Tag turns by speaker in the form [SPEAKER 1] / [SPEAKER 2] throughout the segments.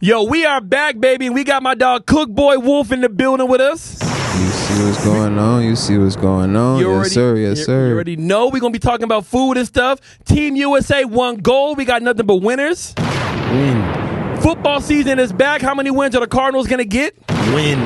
[SPEAKER 1] Yo, we are back, baby. We got my dog CookBoyWolph in the building with us.
[SPEAKER 2] You see what's going on. Yes, sir.
[SPEAKER 1] You already know we're going to be talking about food and stuff. Team USA won gold. We got nothing but winners.
[SPEAKER 3] Win.
[SPEAKER 1] Football season is back. How many wins are the Cardinals going to get?
[SPEAKER 3] Win.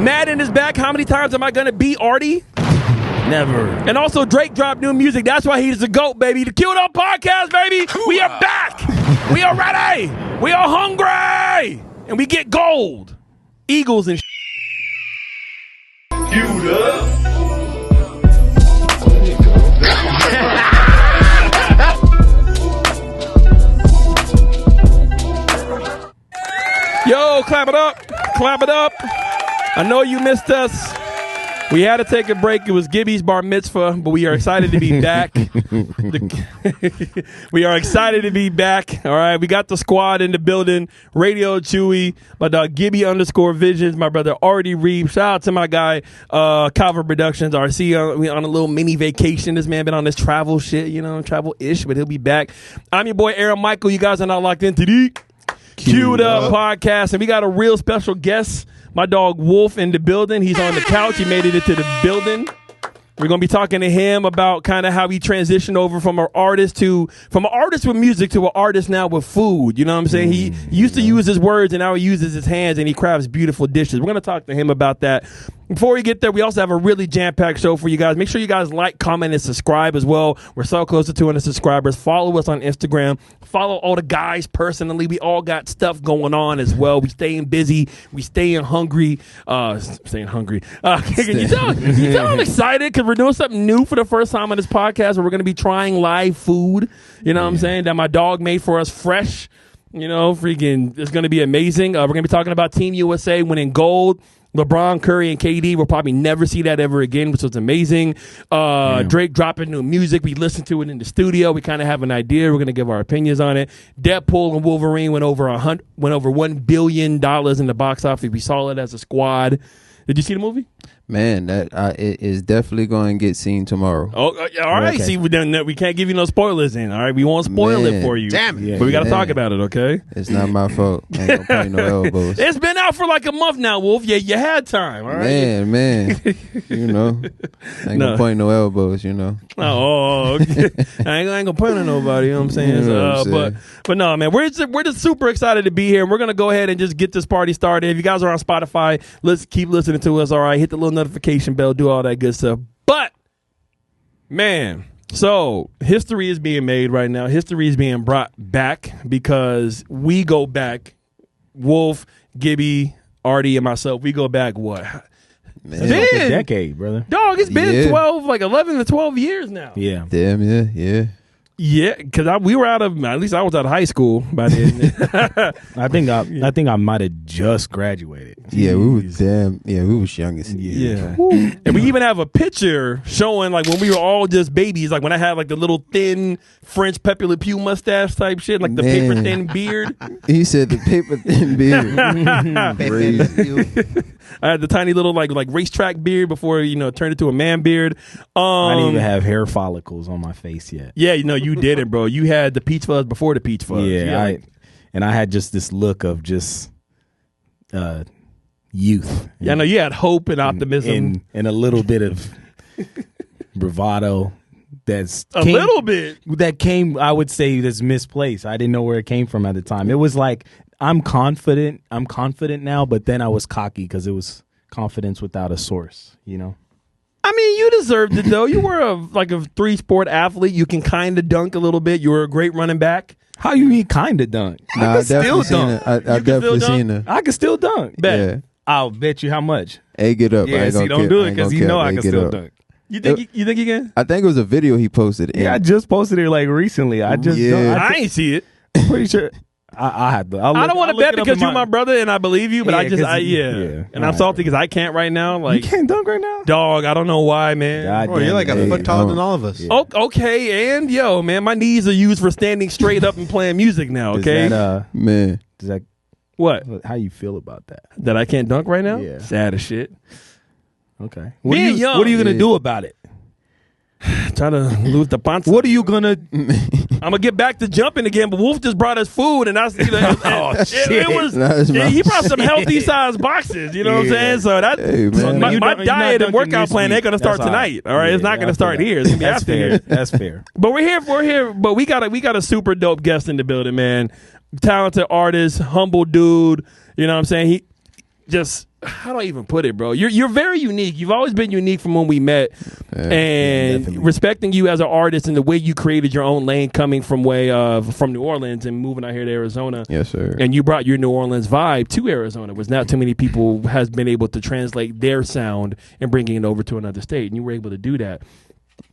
[SPEAKER 1] Madden is back. How many times am I going to beat Artie?
[SPEAKER 3] Never.
[SPEAKER 1] And also, Drake dropped new music. That's why he's the GOAT, baby. The Queued Up Podcast, baby. We are back. We are ready. We are hungry. And we get gold. Eagles and Queued Up. Yo, clap it up. Clap it up. I know you missed us. We had to take a break. It was Gibby's bar mitzvah, but we are excited to be back. We are excited to be back. All right, we got the squad in the building. Radio Chewy, my dog Gibby _Visions, my brother Artie Reeves. Shout out to my guy Calvin Productions, RC. We on a little mini vacation. This man been on this travel shit, travel-ish, but he'll be back. I'm your boy Aaron Michael. You guys are not locked into the Queued Up Podcast, and we got a real special guest. My dog Wolf in the building. He's on the couch. He made it into the building. We're going to be talking to him about kind of how he transitioned over from an artist with music to an artist now with food. You know what I'm saying? He used to use his words and now he uses his hands and he crafts beautiful dishes. We're going to talk to him about that. Before we get there, we also have a really jam-packed show for you guys. Make sure you guys like, comment, and subscribe as well. We're so close to 200 subscribers. Follow us on Instagram. Follow all the guys personally. We all got stuff going on as well. We staying busy. We staying hungry. Can you tell I'm excited because we're doing something new for the first time on this podcast where we're going to be trying live food. You know what I'm saying? That my dog made for us fresh. Freaking, it's going to be amazing. We're going to be talking about Team USA winning gold. LeBron, Curry, and KD. We'll probably never see that ever again, which was amazing. Drake dropping new music. We listened to it in the studio. We kind of have an idea. We're going to give our opinions on it. Deadpool and Wolverine went over $1 billion in the box office. We saw it as a squad. Did you see the movie?
[SPEAKER 2] Man, that it is definitely going to get seen tomorrow.
[SPEAKER 1] Oh, all right. Okay. See, we can't give you no spoilers in. All right, we won't spoil it for you.
[SPEAKER 3] Damn it!
[SPEAKER 1] But we got to talk about it, okay?
[SPEAKER 2] It's not my fault. Ain't gonna point no elbows.
[SPEAKER 1] It's been out for like a month now, Wolf. Yeah, you had time. All right,
[SPEAKER 2] man. Ain't gonna point no elbows.
[SPEAKER 1] Oh, okay. I ain't gonna point on nobody. You know what I'm saying? But no, man, we're just super excited to be here. We're gonna go ahead and just get this party started. If you guys are on Spotify, let's keep listening to us. All right, hit the little notification bell, do all that good stuff. But man, so history is being made right now. History is being brought back because we go back. Wolf, Gibby, Artie, and myself. We go back what?
[SPEAKER 3] Man, it's like a decade, brother.
[SPEAKER 1] Dog, it's been 11 to 12 years now.
[SPEAKER 3] Yeah.
[SPEAKER 2] Damn, yeah.
[SPEAKER 1] Yeah, because we were at least I was out of high school by then.
[SPEAKER 3] I think I might have just graduated.
[SPEAKER 2] Yeah, we was young as
[SPEAKER 1] yeah. And we even have a picture showing like when we were all just babies, like when I had like the little thin French Pepe Le Pew mustache type shit, like the paper thin beard.
[SPEAKER 2] He said the paper thin beard. Crazy.
[SPEAKER 1] I had the tiny little like racetrack beard before it turned into a man beard.
[SPEAKER 3] I didn't even have hair follicles on my face yet.
[SPEAKER 1] Yeah, you didn't, bro. You had the peach fuzz before the peach fuzz.
[SPEAKER 3] Yeah, I had just this look of just youth.
[SPEAKER 1] Yeah, I know you had hope and optimism
[SPEAKER 3] and a little bit of bravado.
[SPEAKER 1] Little bit
[SPEAKER 3] that came. I would say that's misplaced. I didn't know where it came from at the time. It was like I'm confident now, but then I was cocky because it was confidence without a source.
[SPEAKER 1] I mean, you deserved it though. You were a 3-sport athlete. You can kind of dunk a little bit. You were a great running back.
[SPEAKER 3] How you mean kind of dunk?
[SPEAKER 2] Nah, I definitely seen it. I definitely seen it.
[SPEAKER 3] I can still dunk.
[SPEAKER 1] Bet. Yeah.
[SPEAKER 3] I'll bet you how much.
[SPEAKER 2] Hey, get up.
[SPEAKER 3] Yeah, don't do it because I can still dunk.
[SPEAKER 1] You think you can?
[SPEAKER 2] I think it was a video he posted.
[SPEAKER 3] Yeah, I just posted it recently. I
[SPEAKER 1] ain't see it.
[SPEAKER 3] Pretty sure. I had to.
[SPEAKER 1] I don't want to bet because you're my brother and I believe you, but and I'm salty because I can't right now. Like,
[SPEAKER 3] you can't dunk right now,
[SPEAKER 1] dog. I don't know why, man.
[SPEAKER 4] Bro, you're like a foot taller than all of us.
[SPEAKER 1] Yeah. Okay, and man, my knees are used for standing straight up and playing music now. Okay,
[SPEAKER 2] man.
[SPEAKER 3] Does that
[SPEAKER 1] what?
[SPEAKER 3] How you feel about that?
[SPEAKER 1] That I can't dunk right now?
[SPEAKER 3] Yeah,
[SPEAKER 1] sad as shit.
[SPEAKER 3] Okay. What are you gonna do about it?
[SPEAKER 1] Trying to lose the panza.
[SPEAKER 3] What are you gonna?
[SPEAKER 1] I'm gonna get back to jumping again, but Wolf just brought us food, and I see that he brought some healthy sized boxes. You know what I'm saying? So that my diet and workout plan ain't gonna start tonight. All right, it's not gonna start here. It's gonna be after here.
[SPEAKER 3] That's fair.
[SPEAKER 1] But we're here. But we got a super dope guest in the building, man. Talented artist, humble dude. You know what I'm saying? He just. How do I even put it, bro? You're very unique. You've always been unique from when we met, and respecting you as an artist and the way you created your own lane, coming from from New Orleans and moving out here to Arizona.
[SPEAKER 2] Yes, sir.
[SPEAKER 1] And you brought your New Orleans vibe to Arizona, which not too many people has been able to translate their sound and bringing it over to another state, and you were able to do that.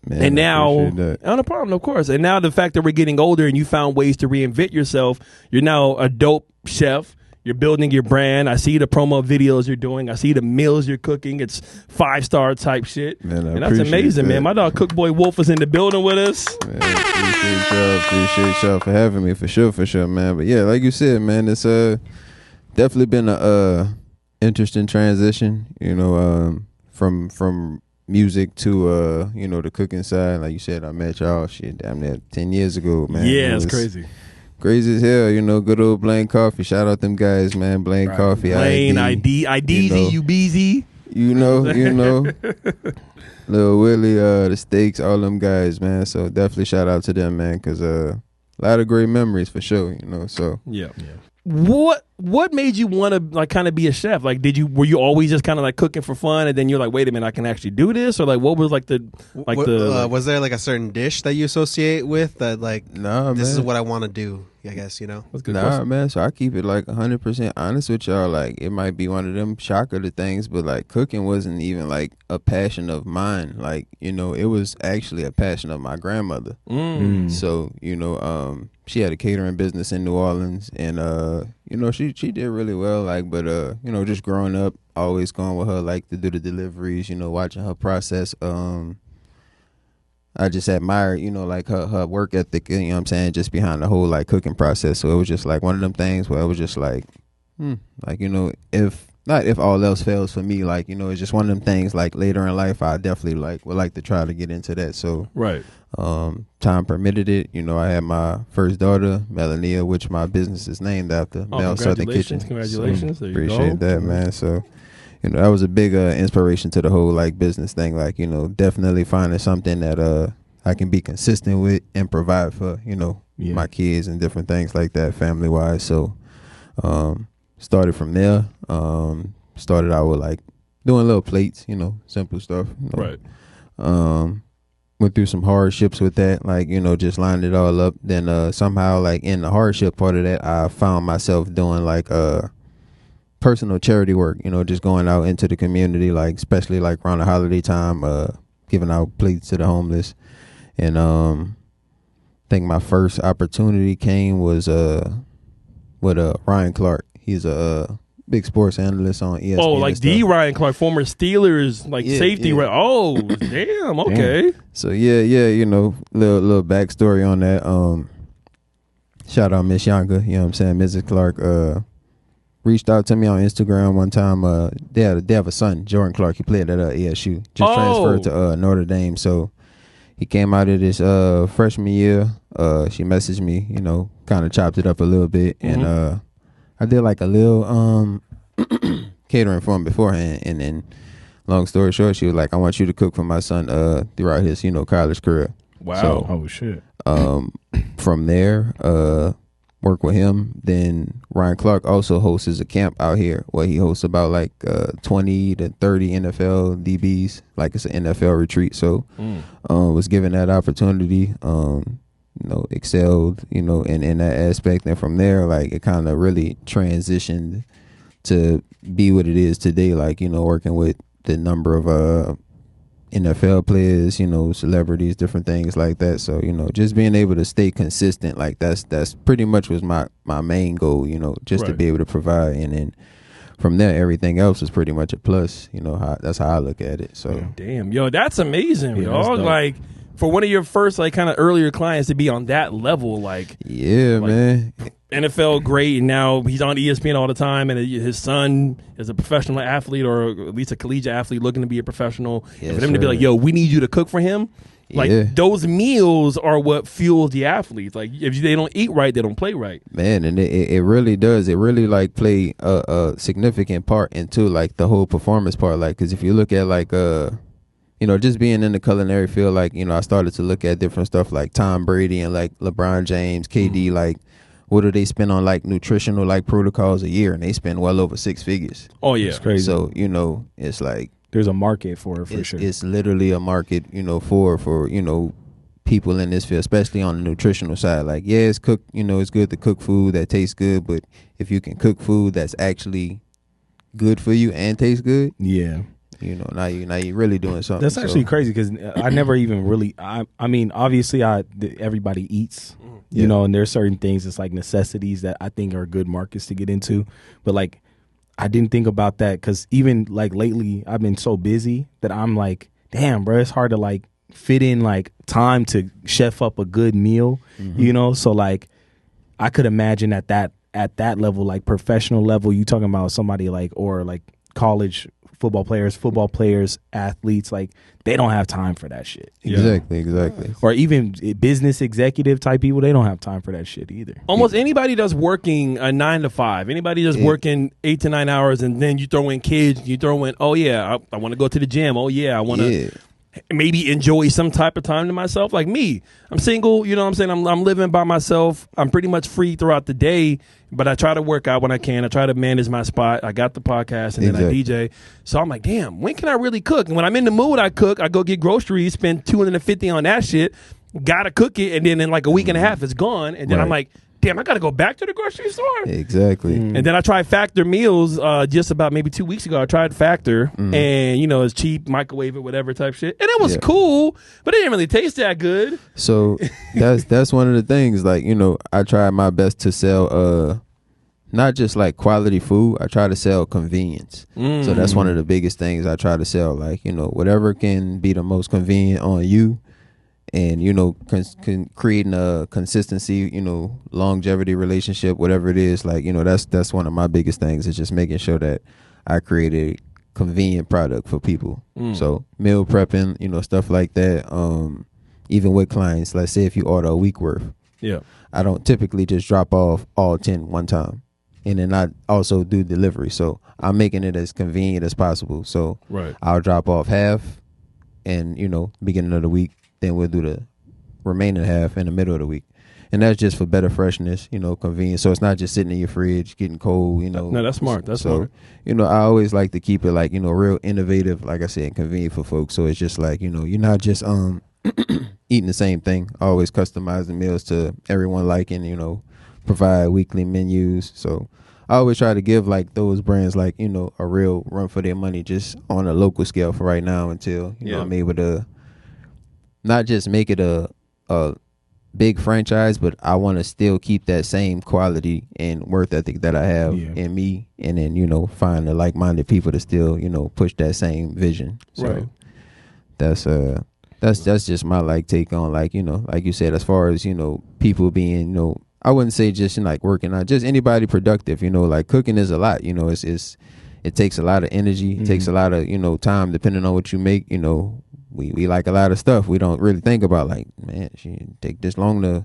[SPEAKER 2] Man,
[SPEAKER 1] and now, no problem, of course. And now the fact that we're getting older and you found ways to reinvent yourself, you're now a dope chef. You're building your brand. I see the promo videos you're doing. I see the meals you're cooking. It's 5-star type shit.
[SPEAKER 2] Man,
[SPEAKER 1] and that's amazing, man. My dog CookBoyWolph is in the building with us.
[SPEAKER 2] Man, appreciate y'all for having me, for sure, man. But yeah, like you said, man, it's definitely been a interesting transition, you know, from music to the cooking side. Like you said, I met y'all damn near 10 years ago, man.
[SPEAKER 1] Yeah, it's crazy.
[SPEAKER 2] Crazy as hell, you know. Good old Blaine Coffee. Shout out them guys, man. Blaine Coffee.
[SPEAKER 1] Blaine, IDZ, UBZ.
[SPEAKER 2] You know. Lil Willie, the Steaks, all them guys, man. So definitely shout out to them, man, because a lot of great memories for sure, you know. So
[SPEAKER 1] yeah. What made you want to like kind of be a chef? Like, were you always just kind of like cooking for fun, and then you're like, wait a minute, I can actually do this, or like what was like
[SPEAKER 4] was there like a certain dish that you associate with that like this is what I want to do? I guess
[SPEAKER 1] That's good.
[SPEAKER 2] Man. So I keep it like 100% honest with y'all. Like it might be one of them shocker to things, but like cooking wasn't even like a passion of mine. Like it was actually a passion of my grandmother. So she had a catering business in New Orleans, and she did really well. Like, but just growing up, always going with her, like to do the deliveries. Watching her process. I just admired, like her work ethic. You know what I'm saying? Just behind the whole like cooking process. So it was just like one of them things where it was just like, if all else fails for me, like it's just one of them things. Like later in life, I definitely would like to try to get into that. So
[SPEAKER 1] right.
[SPEAKER 2] Time permitted it. I had my first daughter, Melania, which my business is named after. Mel Southern Kitchen.
[SPEAKER 1] Congratulations.
[SPEAKER 2] So appreciate that, man. So, that was a big inspiration to the whole like business thing. Like, definitely finding something that I can be consistent with and provide for, my kids and different things like that, family wise. So, started from there. Started out with like doing little plates, simple stuff.
[SPEAKER 1] Right.
[SPEAKER 2] Went through some hardships with that, like, just lined it all up. Then somehow, like, in the hardship part of that, I found myself doing, like, personal charity work, just going out into the community, like, especially, like, around the holiday time, giving out plates to the homeless. And I think my first opportunity came was with Ryan Clark. He's a big sports analyst on ESPN.
[SPEAKER 1] Oh, like the Ryan Clark, former Steelers, like safety. Yeah. Oh, damn. Okay.
[SPEAKER 2] So yeah. Little backstory on that. Shout out Miss Yonka. You know what I'm saying? Mrs. Clark reached out to me on Instagram one time. They have a son, Jordan Clark. He played at ASU. Just transferred to Notre Dame. So he came out of this freshman year. She messaged me. Kind of chopped it up a little bit, and I did like a little catering for him beforehand, and then long story short, she was like, I want you to cook for my son throughout his, college career.
[SPEAKER 1] Wow.
[SPEAKER 2] So,
[SPEAKER 3] oh shit.
[SPEAKER 2] From there, work with him. Then Ryan Clark also hosts a camp out here where he hosts about like 20 to 30 NFL DBs. Like it's an NFL retreat. So was given that opportunity. Excelled, in that aspect. And from there, like, it kind of really transitioned to be what it is today. Like, working with the number of NFL players, celebrities, different things like that. So, just being able to stay consistent, like, that's pretty much was my main goal, just to be able to provide. And then from there, everything else is pretty much a plus. That's how I look at it. So,
[SPEAKER 1] damn, yo, that's amazing,
[SPEAKER 3] yeah,
[SPEAKER 1] dog. Like, for one of your first, like, kind of earlier clients to be on that level, like,
[SPEAKER 2] yeah, man.
[SPEAKER 1] NFL great, and now he's on ESPN all the time, and his son is a professional athlete, or at least a collegiate athlete looking to be a professional.
[SPEAKER 2] Yes,
[SPEAKER 1] and for them to be like, yo, we need you to cook for him. Like those meals are what fuels the athletes. Like if they don't eat right, they don't play right.
[SPEAKER 2] Man, and it really does. It really like play a significant part into like the whole performance part. Like, because if you look at like you know, just being in the culinary field, like, you know, I started to look at different stuff like Tom Brady and like LeBron James, KD. Like, what do they spend on like nutritional like protocols a year? And they spend well over 6 figures.
[SPEAKER 1] Oh yeah,
[SPEAKER 3] it's crazy.
[SPEAKER 2] So you know, it's like.
[SPEAKER 3] There's a market for it, for sure.
[SPEAKER 2] It's literally a market, you know, for you know, people in this field, especially on the nutritional side. Like, yeah, it's cooked, you know, it's good to cook food that tastes good, but if you can cook food that's actually good for you and tastes good,
[SPEAKER 3] yeah,
[SPEAKER 2] you know, now you're really doing something.
[SPEAKER 3] That's actually crazy because I never even really. I mean, obviously, everybody eats, you know, and there's certain things it's like necessities that I think are good markets to get into, but like. I didn't think about that because even like lately I've been so busy that I'm like, damn, bro, it's hard to like fit in like time to chef up a good meal, you know? So like I could imagine at that level, like professional level, you talking about somebody like, or like college football players, athletes, like they don't have time for that shit.
[SPEAKER 2] Exactly.
[SPEAKER 3] Or even business executive type people, they don't have time for that shit either.
[SPEAKER 1] Almost anybody that's working a 9 to 5, anybody that's working 8 to 9 hours, and then you throw in kids, you throw in, oh yeah, I want to go to the gym. Oh yeah, I want to maybe enjoy some type of time to myself. Like me, I'm single, you know what I'm saying? I'm living by myself. I'm pretty much free throughout the day, but I try to work out when I can. I try to manage my spot. I got the podcast and then I DJ. So I'm like, damn, when can I really cook? And when I'm in the mood, I cook. I go get groceries, spend $250 on that shit. Gotta cook it, and then in like a week and a half, it's gone. And then I'm like, damn, I gotta go back to the grocery store.
[SPEAKER 2] Exactly.
[SPEAKER 1] And then I tried Factor meals just about maybe 2 weeks ago. I tried Factor, and you know, it's cheap, microwave it, whatever type shit, and it was cool, but it didn't really taste that good.
[SPEAKER 2] So that's one of the things. Like, you know, I tried my best to sell not just like quality food. I try to sell convenience. So that's one of the biggest things I try to sell. Like, you know, whatever can be the most convenient on you. And, you know, creating a consistency, you know, longevity relationship, whatever it is, like, you know, that's one of my biggest things is just making sure that I create a convenient product for people. So meal prepping, you know, stuff like that. Even with clients, let's say if you order a week worth, I don't typically just drop off all 10 one time. And then I also do delivery. So I'm making it as convenient as possible. So I'll drop off half and, you know, beginning of the week. Then we'll do the remaining half in the middle of the week. And that's just for better freshness, you know, convenience. So it's not just sitting in your fridge, getting cold, you know.
[SPEAKER 1] No, that's smart. That's smart.
[SPEAKER 2] You know, I always like to keep it like, you know, real innovative, like I said, and convenient for folks. So it's just like, you know, you're not just eating the same thing. I always customize the meals to everyone liking, you know, provide weekly menus. So I always try to give like those brands like, you know, a real run for their money just on a local scale for right now until, you know, I'm able to not just make it a big franchise, but I want to still keep that same quality and worth ethic that I have in me, and then, you know, find the like-minded people to still, you know, push that same vision. So that's just my like take on, like, you know, like you said, as far as, you know, people being, you know, I wouldn't say just like working out, just anybody productive, you know, like cooking is a lot, you know, it takes a lot of energy, it takes a lot of, you know, time depending on what you make, you know. We like a lot of stuff. We don't really think about like, man, she take this long to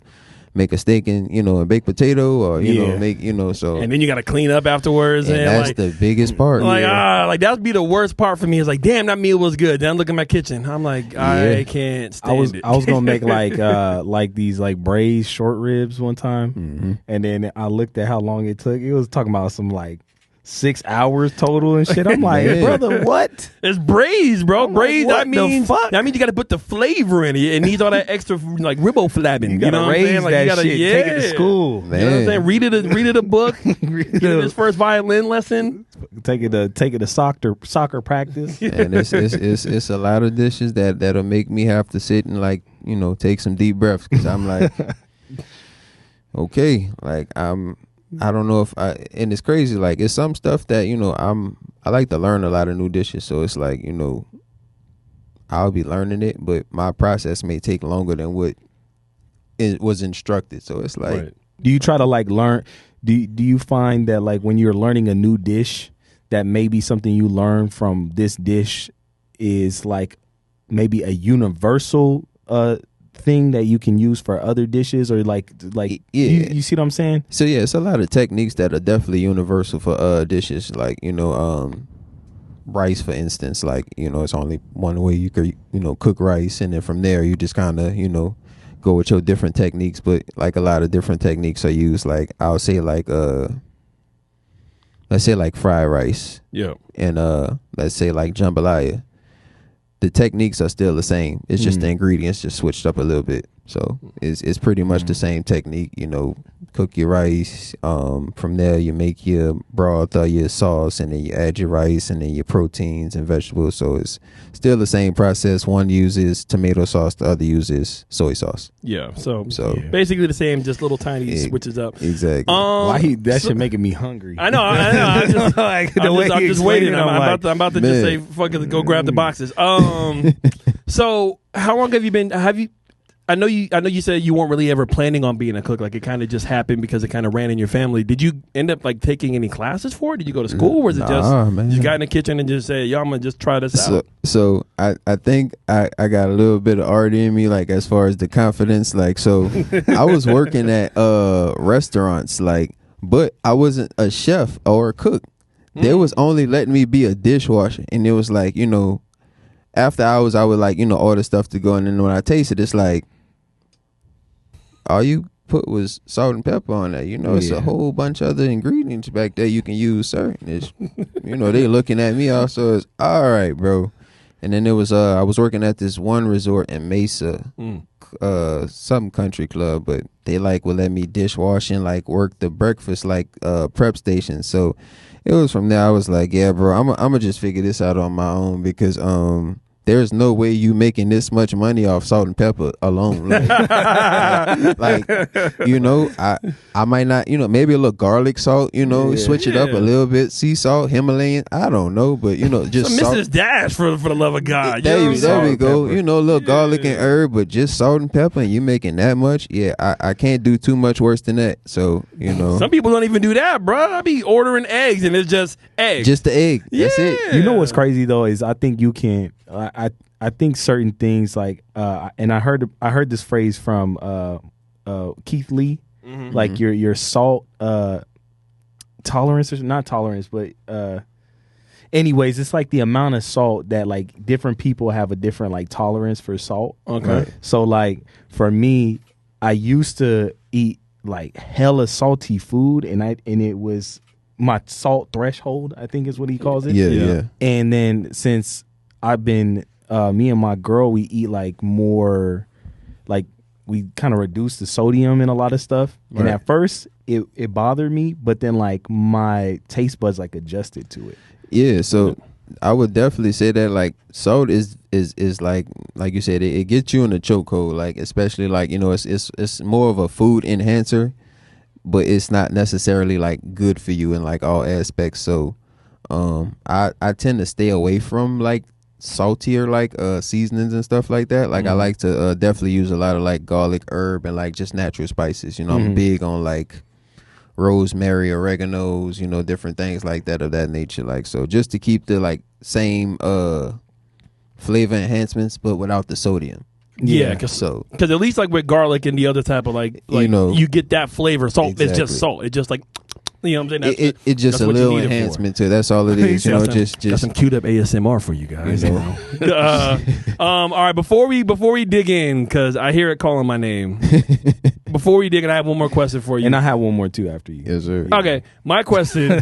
[SPEAKER 2] make a steak and, you know, a baked potato, or, you know, make, you know, so.
[SPEAKER 1] And then you got to clean up afterwards.
[SPEAKER 2] And that's like, the biggest part.
[SPEAKER 1] Like, like that would be the worst part for me. Is like, damn, that meal was good. Then I look at my kitchen. I'm like, I can't stand it.
[SPEAKER 3] I was going to make like these like braised short ribs one time. And then I looked at how long it took. It was talking about some like 6 hours total and shit. I'm like, brother, what?
[SPEAKER 1] It's braised, bro. Braised. Like, that means you got to put the flavor in it. It needs all that extra like riboflavin.
[SPEAKER 3] You gotta raise that shit. Take it to school.
[SPEAKER 1] Man. You know what I'm saying? Read it a book. Get his first violin lesson.
[SPEAKER 3] Take it to soccer practice.
[SPEAKER 2] And it's a lot of dishes that'll make me have to sit and like, you know, take some deep breaths, because I'm like, okay, like I don't know and it's crazy. Like, it's some stuff that, you know, I like to learn a lot of new dishes. So it's like, you know, I'll be learning it, but my process may take longer than what it was instructed. So it's like,
[SPEAKER 3] Do you try to like learn? Do you find that like when you're learning a new dish, that maybe something you learn from this dish is like maybe a universal thing that you can use for other dishes, or like you see what I'm saying?
[SPEAKER 2] So yeah, it's a lot of techniques that are definitely universal for dishes, like rice, for instance. Like it's only one way you could cook rice, and then from there you just kind of go with your different techniques. But like a lot of different techniques are used. Like I'll say like let's say like fried rice, and let's say like jambalaya. The techniques are still the same. It's just the ingredients just switched up a little bit. So it's pretty much the same technique. Cook your rice. From there, you make your broth or your sauce, and then you add your rice, and then your proteins and vegetables. So it's still the same process. One uses tomato sauce, the other uses soy sauce.
[SPEAKER 1] Yeah. So basically the same, just little tiny switches up.
[SPEAKER 2] Exactly.
[SPEAKER 3] That shit making me hungry.
[SPEAKER 1] I know. I'm just, like, I'm just waiting. I'm about to just say, fuck it, go grab the boxes. So how long have you been? I know you said you weren't really ever planning on being a cook. Like it kind of just happened because it kind of ran in your family. Did you end up like taking any classes for it? Did you go to school, or was it you got in the kitchen and just said, "Yo, I'm gonna just try this out"?
[SPEAKER 2] So I think I got a little bit of art in me, like as far as the confidence. Like so, I was working at restaurants, like, but I wasn't a chef or a cook. They was only letting me be a dishwasher, and it was like after hours I would like order stuff to go, and then when I taste it, it's like, all you put was salt and pepper on that. It's a whole bunch of other ingredients back there you can use, sir. It's, they looking at me also as, all right, bro. And then there was I was working at this one resort in Mesa, some country club, but they like would let me dishwash and like work the breakfast like prep station. So it was from there I was like, yeah, bro, I'm gonna just figure this out on my own, because there's no way you making this much money off salt and pepper alone. Like, I might not, maybe a little garlic salt, switch it up a little bit. Sea salt, Himalayan, I don't know, but just
[SPEAKER 1] so
[SPEAKER 2] salt.
[SPEAKER 1] Mrs. Dash for the love of God.
[SPEAKER 2] There we go. A little garlic and herb, but just salt and pepper, and you making that much? Yeah, I can't do too much worse than that. So,
[SPEAKER 1] some people don't even do that, bro. I be ordering eggs, and it's just eggs.
[SPEAKER 2] Just the egg. That's it.
[SPEAKER 3] You know what's crazy though is I think you can. I think certain things like and I heard this phrase from Keith Lee, like your salt tolerance, or not tolerance, but anyways, it's like the amount of salt that like different people have a different like tolerance for salt.
[SPEAKER 1] Okay.
[SPEAKER 3] Right? So like for me, I used to eat like hella salty food, and it was my salt threshold, I think is what he calls it.
[SPEAKER 2] Yeah.
[SPEAKER 3] And then since I've been me and my girl, we eat like more, like we kind of reduce the sodium in a lot of stuff. Right. And at first it bothered me, but then like my taste buds like adjusted to it.
[SPEAKER 2] Yeah, so I would definitely say that like salt is like you said, it gets you in a chokehold, like especially like it's more of a food enhancer, but it's not necessarily like good for you in like all aspects. So I tend to stay away from like saltier like seasonings and stuff like that. Like I like to definitely use a lot of like garlic, herb, and like just natural spices. I'm big on like rosemary, oreganos, different things like that of that nature. Like, so just to keep the like same flavor enhancements but without the sodium.
[SPEAKER 1] Yeah, because at least like with garlic and the other type of like you get that flavor. Salt is just salt. It's just like, what I'm saying?
[SPEAKER 2] It's just a little enhancement to it. That's all it is.
[SPEAKER 1] Just some queued up ASMR for you guys. All right, before we dig in, because I hear it calling my name. Before we dig in, I have one more question for you.
[SPEAKER 3] And I have one more too after you.
[SPEAKER 2] Yes, sir.
[SPEAKER 1] Okay, my question: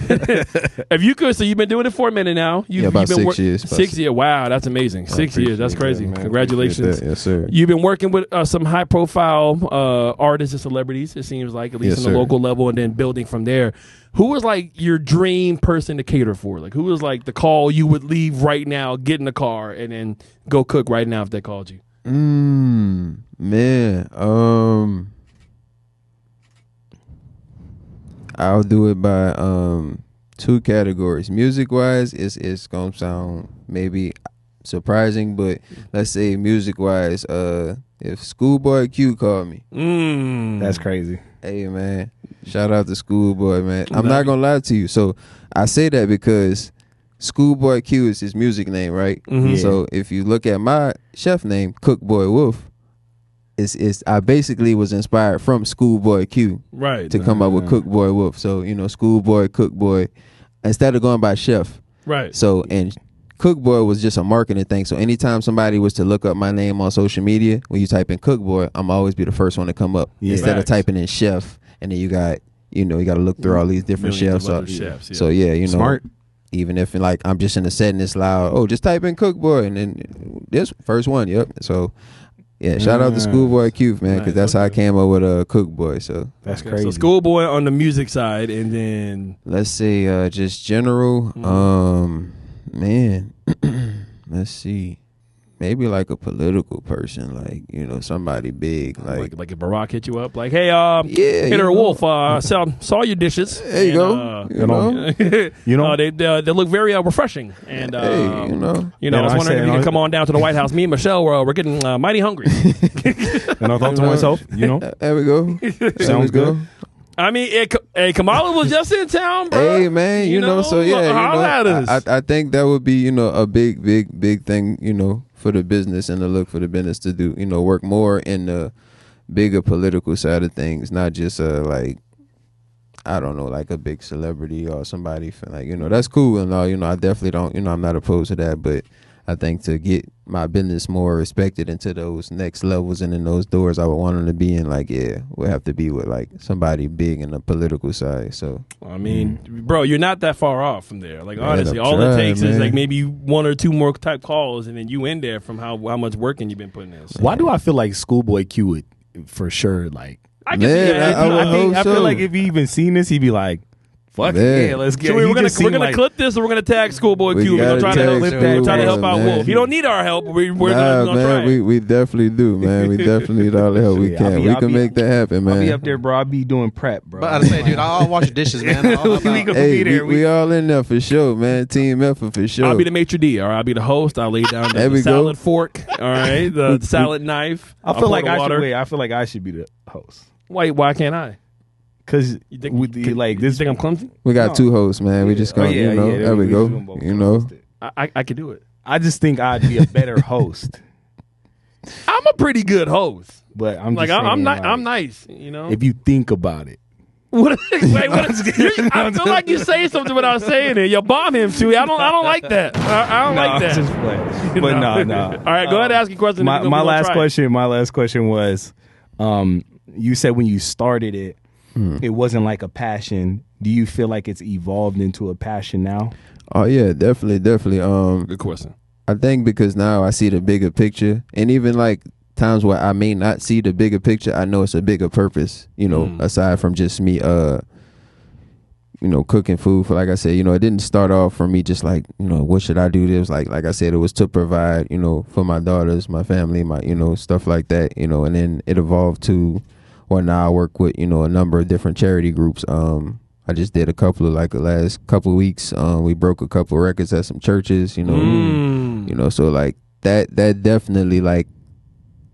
[SPEAKER 1] if you could, so you've been doing it for a minute now. You've
[SPEAKER 2] about
[SPEAKER 1] been
[SPEAKER 2] 6 years.
[SPEAKER 1] 6 years. Wow, that's amazing. 6 years. That's crazy.
[SPEAKER 2] That,
[SPEAKER 1] Congratulations.
[SPEAKER 2] Yes, sir.
[SPEAKER 1] You've been working with some high-profile artists and celebrities. It seems like, at least on the local level, and then building from there. Who was like your dream person to cater for? Like, who was like the call you would leave right now, get in the car, and then go cook right now if they called you?
[SPEAKER 2] Man, I'll do it by two categories. Music wise, it's gonna sound maybe surprising, but let's say music wise, if Schoolboy Q called me,
[SPEAKER 3] that's crazy.
[SPEAKER 2] Hey man, shout out to Schoolboy, man. I'm not gonna lie to you. So I say that because Schoolboy Q is his music name, right?
[SPEAKER 1] Mm-hmm.
[SPEAKER 3] Yeah.
[SPEAKER 2] So if you look at my chef name, CookBoyWolph, is I basically was inspired from Schoolboy Q
[SPEAKER 1] Right.
[SPEAKER 2] to come up with CookBoyWolph. So Schoolboy, Cookboy, instead of going by chef.
[SPEAKER 1] Right.
[SPEAKER 2] So and Cookboy was just a marketing thing. So anytime somebody was to look up my name on social media, when you type in Cookboy, I'm always be the first one to come up instead of typing in chef. And then you got to look through all these different chefs. So yeah,
[SPEAKER 3] Smart.
[SPEAKER 2] Even if like I'm just in the setting, it's loud. Oh, just type in Cookboy, and then this first one. Yep. So yeah, shout out to Schoolboy Q, man, because that's how I came up with Cookboy. So
[SPEAKER 3] That's crazy.
[SPEAKER 1] So Schoolboy on the music side, and then
[SPEAKER 2] let's say just general. Man, let's see. Maybe like a political person, like somebody big, like
[SPEAKER 1] if Barack hit you up, like, hey,
[SPEAKER 2] Hitter
[SPEAKER 1] Wolf, saw your dishes.
[SPEAKER 2] There you go.
[SPEAKER 1] They look very refreshing, and I was wondering if you could come on down to the White House. Me and Michelle, we're getting mighty hungry.
[SPEAKER 3] And I thought to myself,
[SPEAKER 2] there we go.
[SPEAKER 3] Sounds good.
[SPEAKER 1] I mean, Kamala was just in town, bro.
[SPEAKER 2] Hey, man, so yeah, I think that would be, a big thing, for the business and the look for the business to do, work more in the bigger political side of things, not just like, I don't know, like a big celebrity or somebody like, that's cool and all, I definitely don't, I'm not opposed to that, but I think to get my business more respected into those next levels and in those doors I would want them to be in, like, yeah, we'll have to be with like somebody big in the political side. So
[SPEAKER 1] I mean, bro, you're not that far off from there. Like, honestly, all it takes is like maybe one or two more type calls, and then you in there from how much working you've been putting in. So.
[SPEAKER 3] Why do I feel like Schoolboy Q would for sure like?
[SPEAKER 1] I can see that.
[SPEAKER 3] I feel like if he even seen this, he'd be like, "Fuck yeah, let's get."
[SPEAKER 1] We're gonna clip this, and we're gonna tag Schoolboy Q. We're gonna try to help out Wolf. He don't need our help. We're gonna try.
[SPEAKER 2] We definitely do, man. We definitely need all the help we can. We can make that happen, man.
[SPEAKER 3] I'll be up there, bro. I'll be doing prep, bro.
[SPEAKER 4] But I say, dude, I'll wash the dishes, man.
[SPEAKER 2] Hey, we all in there for sure, man. Team effort for sure.
[SPEAKER 1] I'll be the maitre d', all right? I'll be the host. I'll lay down the salad fork, all right? The salad knife.
[SPEAKER 3] I feel like I should be the host.
[SPEAKER 1] Why can't I?
[SPEAKER 3] Because you think I'm clumsy?
[SPEAKER 2] We got two hosts, man. We just gonna, there we go.
[SPEAKER 1] I could do it.
[SPEAKER 3] I just think I'd be a better host.
[SPEAKER 1] I'm a pretty good host,
[SPEAKER 3] but I'm
[SPEAKER 1] like
[SPEAKER 3] just
[SPEAKER 1] I'm
[SPEAKER 3] saying,
[SPEAKER 1] nice,
[SPEAKER 3] If you think about it.
[SPEAKER 1] I feel like you say something without saying it. You bomb him too. I don't like that. I don't like that.
[SPEAKER 3] Just play. But no.
[SPEAKER 1] All right, go ahead and ask your question.
[SPEAKER 3] My last question was, you said when you started it, it wasn't like a passion. Do you feel like it's evolved into a passion now?
[SPEAKER 2] Oh yeah, definitely.
[SPEAKER 1] Good question.
[SPEAKER 2] I think because now I see the bigger picture, and even like times where I may not see the bigger picture, I know it's a bigger purpose. Aside from just me, cooking food for, like I said, it didn't start off for me just like, what should I do? It was like I said, it was to provide, for my daughters, my family, my, stuff like that, and then it evolved to. Well, now I work with, a number of different charity groups. I just did a couple of, like, the last couple of weeks. We broke a couple of records at some churches, so like that definitely like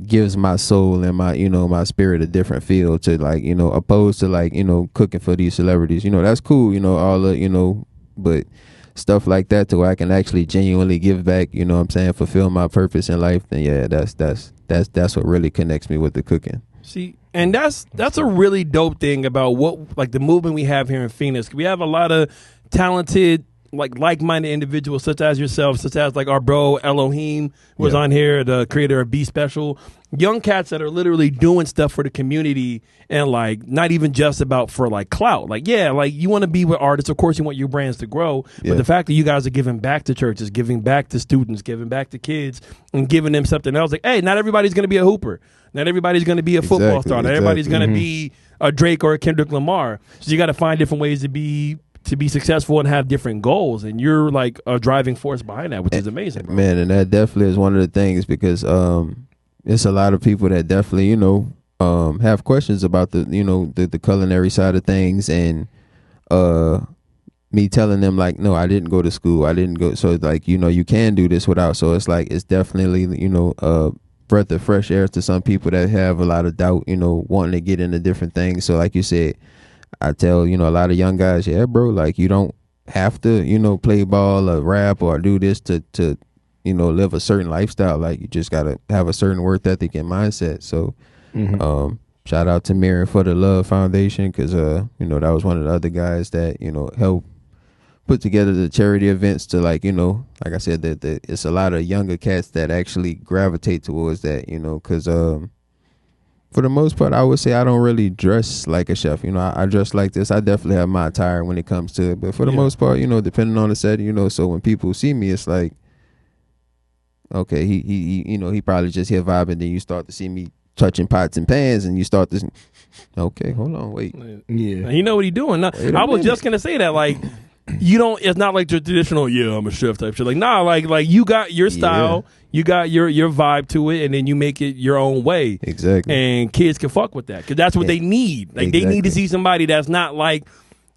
[SPEAKER 2] gives my soul and my, my spirit a different feel to, like, opposed to, like, cooking for these celebrities. That's cool, all the, but stuff like that to where I can actually genuinely give back, what I'm saying, fulfill my purpose in life. Then yeah, that's what really connects me with the cooking.
[SPEAKER 1] See, and that's a really dope thing about what, like, the movement we have here in Phoenix. We have a lot of talented, like-minded individuals such as yourself, such as like our bro Elohim was on here, the creator of Be Special. Young cats that are literally doing stuff for the community and like not even just about for like clout. Like, yeah, like you want to be with artists. Of course, you want your brands to grow. But the fact that you guys are giving back to churches, giving back to students, giving back to kids and giving them something else. Like, hey, not everybody's going to be a hooper. Not everybody's going to be a football star. Not everybody's going to be a Drake or a Kendrick Lamar. So you got to find different ways to be successful and have different goals, and you're like a driving force behind that, which is amazing, bro.
[SPEAKER 2] Man. And that definitely is one of the things, because it's a lot of people that definitely have questions about the the culinary side of things, and me telling them like, no, I didn't go to school, I didn't go, so like you can do this without. So it's like it's definitely breath of fresh air to some people that have a lot of doubt, wanting to get into different things. So like you said, I tell, a lot of young guys, yeah, bro, like you don't have to, play ball or rap or do this to live a certain lifestyle. Like you just got to have a certain work ethic and mindset. So shout out to Miriam for the Love Foundation, because, that was one of the other guys that, helped put together the charity events to like I said, that it's a lot of younger cats that actually gravitate towards that, because for the most part, I would say I don't really dress like a chef. I dress like this. I definitely have my attire when it comes to it, but for the most part, depending on the set, so when people see me, it's like, okay, he probably just here vibing. Then you start to see me touching pots and pans, and you start to, okay, hold on, wait,
[SPEAKER 1] yeah, you know what he's doing. I was just gonna say that, like. You don't. It's not like the traditional. Yeah, I'm a chef type shit. Like nah. Like you got your style. You got your vibe to it, and then you make it your own way.
[SPEAKER 2] Exactly.
[SPEAKER 1] And kids can fuck with that because that's what they need. Like they need to see somebody that's not like,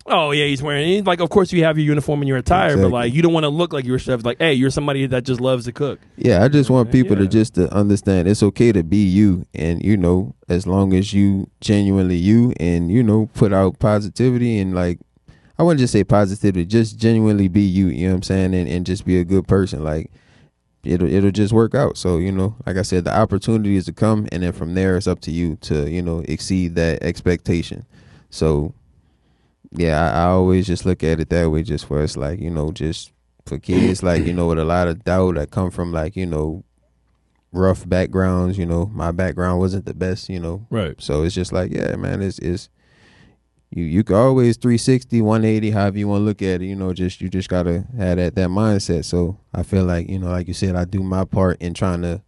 [SPEAKER 1] oh yeah, he's wearing. Like of course you have your uniform and your attire, but like you don't want to look like you're a chef. Like hey, you're somebody that just loves to cook.
[SPEAKER 2] Yeah, I just want people to just to understand it's okay to be you, and as long as you genuinely you, and put out positivity and like. I wouldn't just say positivity, just genuinely be you, you know what I'm saying, and just be a good person. Like it'll just work out. So, like I said, the opportunity is to come, and then from there it's up to you to, exceed that expectation. So yeah, I always just look at it that way, just for it's like, just for kids like, with a lot of doubt that come from like, rough backgrounds, my background wasn't the best,
[SPEAKER 1] Right.
[SPEAKER 2] So it's just like, yeah, man, it's You can always 360, 180, however you want to look at it, you just gotta have that mindset. So I feel like, like you said, I do my part in trying to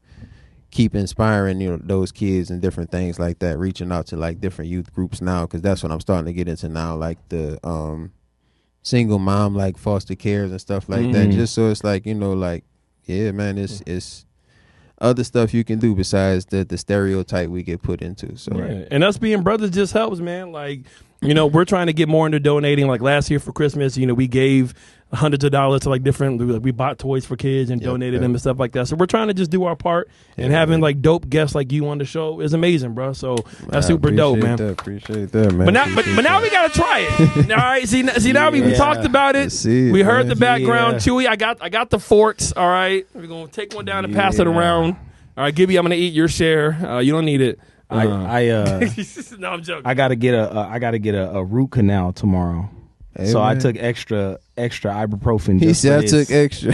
[SPEAKER 2] keep inspiring, those kids and different things like that, reaching out to like different youth groups now, because that's what I'm starting to get into now, like the single mom, like foster cares and stuff like that. Just so it's like, like, yeah, man, it's other stuff you can do besides the stereotype we get put into. So
[SPEAKER 1] and us being brothers just helps, man. Like, we're trying to get more into donating. Like last year for Christmas, we gave hundreds of dollars to like different. We bought toys for kids and donated them and stuff like that. So we're trying to just do our part, and having like dope guests like you on the show is amazing, bro. So that's super dope, man.
[SPEAKER 2] Appreciate that, man.
[SPEAKER 1] But now we gotta try it. All right, see now we talked about it. We heard the background. Chewy, I got the forks. All right, we're gonna take one down and pass it around. All right, Gibby, I'm gonna eat your share. You don't need it.
[SPEAKER 3] No,
[SPEAKER 1] I'm joking.
[SPEAKER 3] I gotta get a root canal tomorrow.
[SPEAKER 2] Hey,
[SPEAKER 3] so
[SPEAKER 2] man.
[SPEAKER 3] I took extra ibuprofen.
[SPEAKER 2] He said I took extra.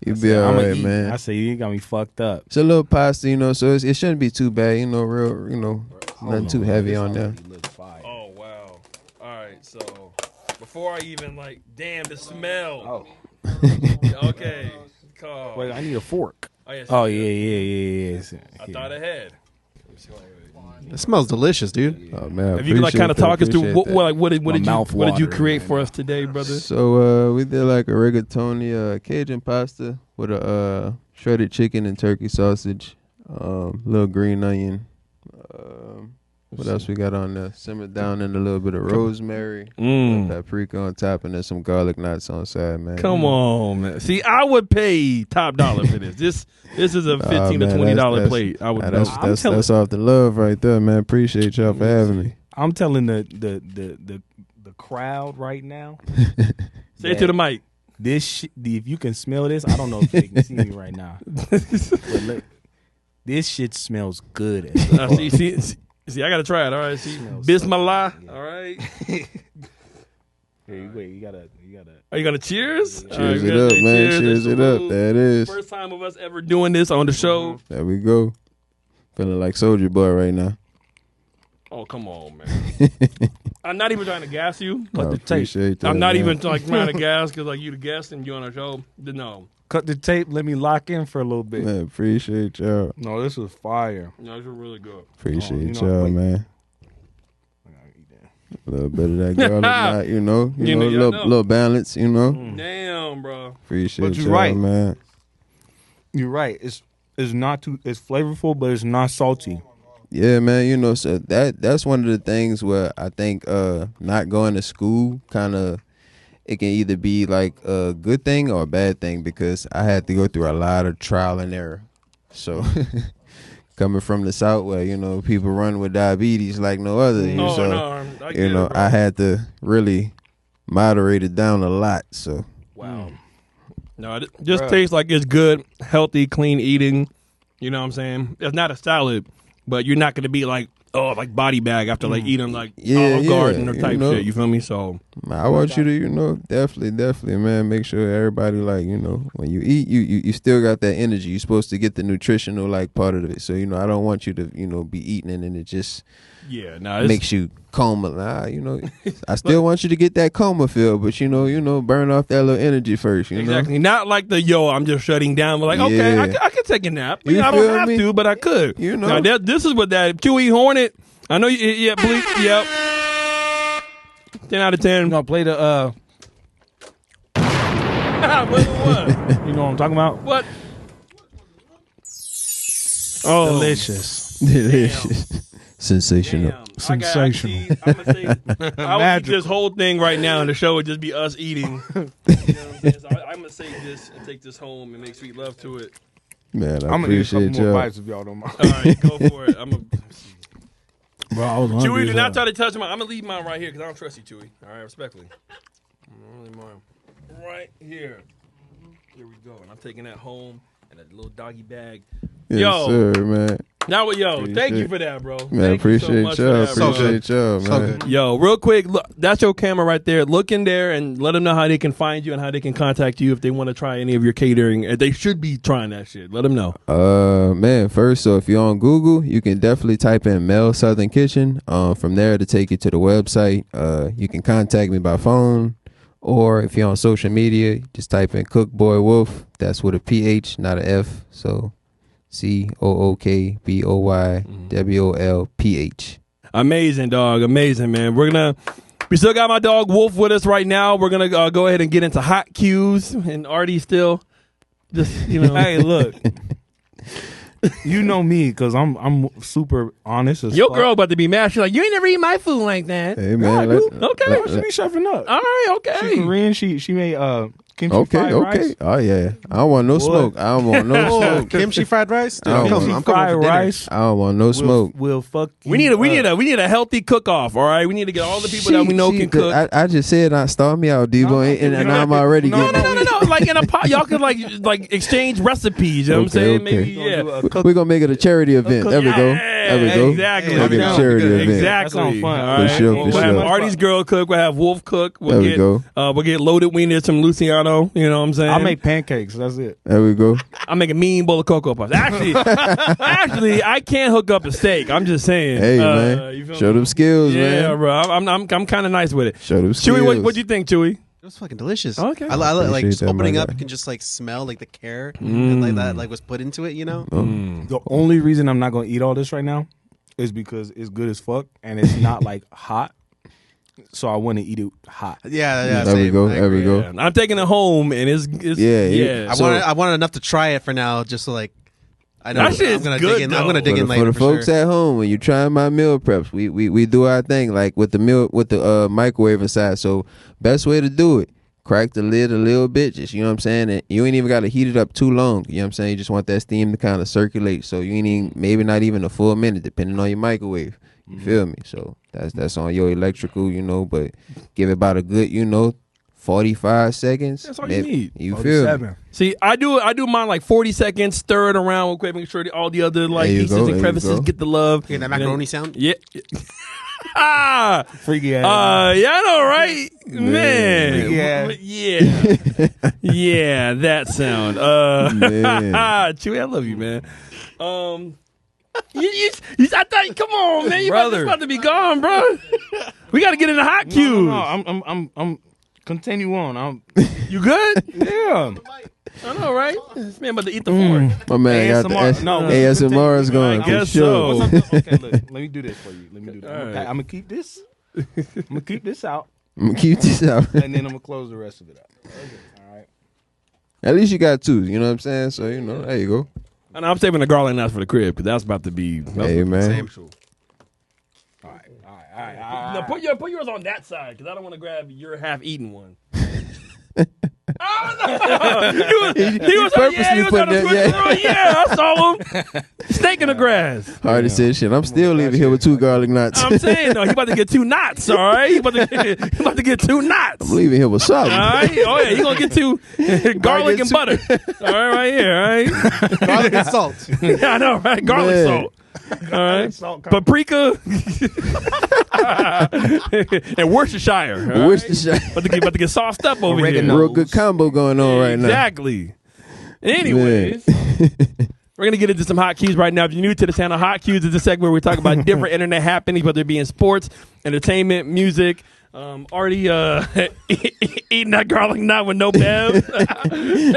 [SPEAKER 2] You'll be all right, man.
[SPEAKER 3] I said you got me fucked up.
[SPEAKER 2] It's a little pasta, so it shouldn't be too bad, nothing too heavy on there.
[SPEAKER 1] Oh wow! All right, so before I even damn the smell.
[SPEAKER 3] Oh.
[SPEAKER 1] Okay. Call.
[SPEAKER 3] Wait, I need a fork.
[SPEAKER 1] Oh,
[SPEAKER 3] yeah.
[SPEAKER 1] I thought ahead.
[SPEAKER 4] It smells delicious, dude.
[SPEAKER 2] Oh man!
[SPEAKER 1] If you can kind of talk us through what did you create for us
[SPEAKER 3] man.
[SPEAKER 1] today, brother?
[SPEAKER 2] So we did like a rigatoni Cajun pasta with a shredded chicken and turkey sausage, little green onion. What else we got on there? Simmered down in a little bit of rosemary, paprika on top, and then some garlic knots on side, man.
[SPEAKER 1] Come on, man. See, I would pay top dollar for this. This is a $15 to $20 plate. I would.
[SPEAKER 2] That's off the love right there, man. Appreciate y'all for having me.
[SPEAKER 3] I'm telling the crowd right now.
[SPEAKER 1] Say it to the mic.
[SPEAKER 3] This if you can smell this, I don't know if they can see me right now. But look, this shit smells good.
[SPEAKER 1] See, I gotta try it. All right, see, Bismillah. All right.
[SPEAKER 3] Hey, wait, you gotta.
[SPEAKER 1] Are you gonna cheers?
[SPEAKER 2] Cheers it up, man. Cheers it up. There it is.
[SPEAKER 1] First time of us ever doing this on the show.
[SPEAKER 2] There we go. Feeling like Soldier Boy right now.
[SPEAKER 1] Oh, come on, man. I'm not even trying to gas you.
[SPEAKER 2] I appreciate that.
[SPEAKER 1] I'm not
[SPEAKER 2] man.
[SPEAKER 1] even trying to gas because you the guest and you on the show. No.
[SPEAKER 3] Cut the tape. Let me lock in for a little bit.
[SPEAKER 2] Man, appreciate y'all.
[SPEAKER 3] No, this was fire.
[SPEAKER 1] No, this was really good.
[SPEAKER 2] Appreciate y'all, man. A little bit of that garlic knot, little balance,
[SPEAKER 1] Damn, bro.
[SPEAKER 2] Appreciate y'all,
[SPEAKER 3] right.
[SPEAKER 2] man.
[SPEAKER 3] You're right. It's not too. It's flavorful, but it's not salty.
[SPEAKER 2] Yeah, man. So that's one of the things where I think not going to school it can either be like a good thing or a bad thing, because I had to go through a lot of trial and error. So coming from the South where, people run with diabetes like no other. I had to really moderate it down a lot. So
[SPEAKER 1] wow. No, it just tastes like it's good, healthy, clean eating. You know what I'm saying? It's not a salad, but you're not going to be like body bag after eating like Olive Garden or type shit. You feel me? So
[SPEAKER 2] I want you to, definitely, man, make sure everybody when you eat, you still got that energy. You're supposed to get the nutritional part of it. So I don't want you to be eating and it just makes you coma. I still want you to get that coma feel, but burn off that little energy first.
[SPEAKER 1] Exactly. Not like I'm just shutting down. But okay, I can take a nap. I don't have to, but I could. Now, this is what that Chewy Hornet. I know you. Yeah, please. Yep. 10 out of 10.
[SPEAKER 3] I'm gonna play the.
[SPEAKER 1] What?
[SPEAKER 3] You know what I'm talking about?
[SPEAKER 1] What? Oh,
[SPEAKER 3] delicious.
[SPEAKER 2] Sensational.
[SPEAKER 1] Damn.
[SPEAKER 3] Sensational.
[SPEAKER 1] I'm gonna say, I would eat this whole thing right now, and the show would just be us eating. You know what I'm saying? So I'm gonna save this and take this home and make sweet love to it.
[SPEAKER 2] Man,
[SPEAKER 3] I'm gonna eat a couple more bites if y'all don't mind.
[SPEAKER 1] All right, go for it.
[SPEAKER 3] Bro, I was hungry.
[SPEAKER 1] Chewy, do not try to touch mine. I'm gonna leave mine right here because I don't trust you, Chewy. All right, respectfully. Right here. Here we go. And I'm taking that home in a little doggy bag.
[SPEAKER 2] Yes, sir, man.
[SPEAKER 1] Now, thank you for that, bro.
[SPEAKER 2] Man, appreciate y'all. Appreciate y'all, man.
[SPEAKER 1] Yo, real quick, look, that's your camera right there. Look in there and let them know how they can find you and how they can contact you if they want to try any of your catering. They should be trying that shit. Let them know.
[SPEAKER 2] Man, first, so if you're on Google, you can definitely type in Mel Southern Kitchen. From there to take you to the website. You can contact me by phone. Or if you're on social media, just type in CookBoyWolph. That's with a PH, not an F. So CookBoyWolph.
[SPEAKER 1] Amazing, dog. Amazing, man. We still got my dog Wolf with us right now. We're going to go ahead and get into hot cues. And Artie still just,
[SPEAKER 3] Hey, look. You know me, because I'm super honest as
[SPEAKER 1] Your
[SPEAKER 3] fuck.
[SPEAKER 1] girl about to be mad. She's like, you ain't never eat my food like that.
[SPEAKER 2] Hey, man.
[SPEAKER 1] Okay.
[SPEAKER 3] She be shuffling up.
[SPEAKER 1] All right, okay.
[SPEAKER 3] She's Korean. She made kimchi fried rice.
[SPEAKER 2] Oh, yeah. I don't want no smoke. I don't want no smoke.
[SPEAKER 4] Kimchi fried rice? Dude,
[SPEAKER 2] I'm
[SPEAKER 3] Kimchi fried rice.
[SPEAKER 2] I don't want no smoke.
[SPEAKER 3] We'll fuck you
[SPEAKER 1] We need a healthy cook off, all right? We need to get all the people that we know can cook.
[SPEAKER 2] I just said start me out, Devo, and I'm already
[SPEAKER 1] No.
[SPEAKER 2] getting
[SPEAKER 1] Like in a pot, y'all can like exchange recipes. You know what I'm saying? Maybe
[SPEAKER 2] We're gonna make it a charity event. There we go.
[SPEAKER 1] Exactly.
[SPEAKER 2] Make it a charity event.
[SPEAKER 1] Exactly.
[SPEAKER 3] That sounds fun.
[SPEAKER 1] All right.
[SPEAKER 2] For sure.
[SPEAKER 1] We'll have Artie's girl cook. We'll have Wolf cook.
[SPEAKER 2] There we go.
[SPEAKER 1] We'll get loaded wieners from Luciano. You know what I'm saying?
[SPEAKER 3] I'll make pancakes. That's it.
[SPEAKER 2] There we go.
[SPEAKER 1] I'll make a mean bowl of Cocoa Puffs. Actually, I can't hook up a steak. I'm just saying.
[SPEAKER 2] Hey, man. Show them skills, man.
[SPEAKER 1] Yeah, bro. I'm kind of nice with it.
[SPEAKER 2] Show them skills.
[SPEAKER 1] Chewy, what do you think, Chewy?
[SPEAKER 4] It was fucking delicious.
[SPEAKER 1] Okay.
[SPEAKER 4] I like just
[SPEAKER 2] that,
[SPEAKER 4] opening
[SPEAKER 2] my
[SPEAKER 4] up.
[SPEAKER 2] guy.
[SPEAKER 4] You can just smell the care and that was put into it.
[SPEAKER 3] The only reason I'm not gonna eat all this right now is because it's good as fuck and it's not hot. So I want to eat it hot.
[SPEAKER 4] Yeah.
[SPEAKER 2] There we go. There we go.
[SPEAKER 1] Yeah. I'm taking it home, and it's
[SPEAKER 2] Yeah.
[SPEAKER 4] I wanted enough to try it for now, just so I know
[SPEAKER 1] That shit's
[SPEAKER 4] I'm gonna
[SPEAKER 1] good,
[SPEAKER 4] dig in.
[SPEAKER 1] though.
[SPEAKER 4] I'm gonna dig in
[SPEAKER 2] For
[SPEAKER 4] later
[SPEAKER 2] the
[SPEAKER 4] for
[SPEAKER 2] folks
[SPEAKER 4] sure.
[SPEAKER 2] at home, when you try my meal preps, we do our thing like with the microwave inside. So best way to do it, crack the lid a little bit, just and you ain't even got to heat it up too long. You know what I'm saying? You just want that steam to kind of circulate. So you ain't even, maybe not even a full minute, depending on your microwave. You feel me? So that's on your electrical, but give it about a good, 45 seconds.
[SPEAKER 1] That's all you need.
[SPEAKER 2] You feel me?
[SPEAKER 1] See, I do mine like 40 seconds, stir it around real quick, make sure all the other pieces and crevices get the love.
[SPEAKER 4] Hear that macaroni sound?
[SPEAKER 1] Yeah.
[SPEAKER 3] Freaky ass.
[SPEAKER 1] Yeah, I know, right? Man.
[SPEAKER 3] Freaky ass.
[SPEAKER 1] Yeah, that sound.
[SPEAKER 2] Man.
[SPEAKER 1] Chewy, I love you, man. I thought, come on, man, you about to be gone, bro. We got to get in the hot cues.
[SPEAKER 3] No, I'm continue on.
[SPEAKER 1] You good?
[SPEAKER 3] Yeah.
[SPEAKER 1] I know, right? This man about to eat the fork.
[SPEAKER 2] My man got the ASMR is going.
[SPEAKER 1] I guess
[SPEAKER 2] for sure.
[SPEAKER 1] so.
[SPEAKER 3] Okay, look, let me do this for you. I'm gonna keep this. I'm gonna keep this out,
[SPEAKER 2] I'm gonna keep this out.
[SPEAKER 3] and then I'm gonna close the rest of it out. Okay. All right.
[SPEAKER 2] At least you got two. You know what I'm saying? So there you go.
[SPEAKER 1] And I'm saving the garlic nuts for the crib because that's about to be.
[SPEAKER 2] Hey, man.
[SPEAKER 3] All right.
[SPEAKER 1] No, put yours on that side because I don't want to grab your half-eaten one. Oh, no. He was purposely putting that. Yeah, I saw him. Snake in the grass.
[SPEAKER 2] Hardy said, "Shit, I'm still leaving here with 2 garlic knots."
[SPEAKER 1] I'm saying, though, he about to get 2 knots, all right? He about to get 2 knots.
[SPEAKER 2] I'm leaving here with something.
[SPEAKER 1] All right? Oh, yeah, he going to get 2 garlic and butter. All right here, all right?
[SPEAKER 4] Garlic and salt.
[SPEAKER 1] Yeah, I know, right? Garlic salt. All right, paprika and Worcestershire. Right?
[SPEAKER 2] Worcestershire.
[SPEAKER 1] About to get sauced up over here.
[SPEAKER 2] Real good combo going on right now.
[SPEAKER 1] Exactly. Anyways, we're gonna get into some hot cues right now. If you're new to the channel, hot cues is a segment where we talk about different internet happenings, whether it be in sports, entertainment, music. Already eating that garlic knot with no bev.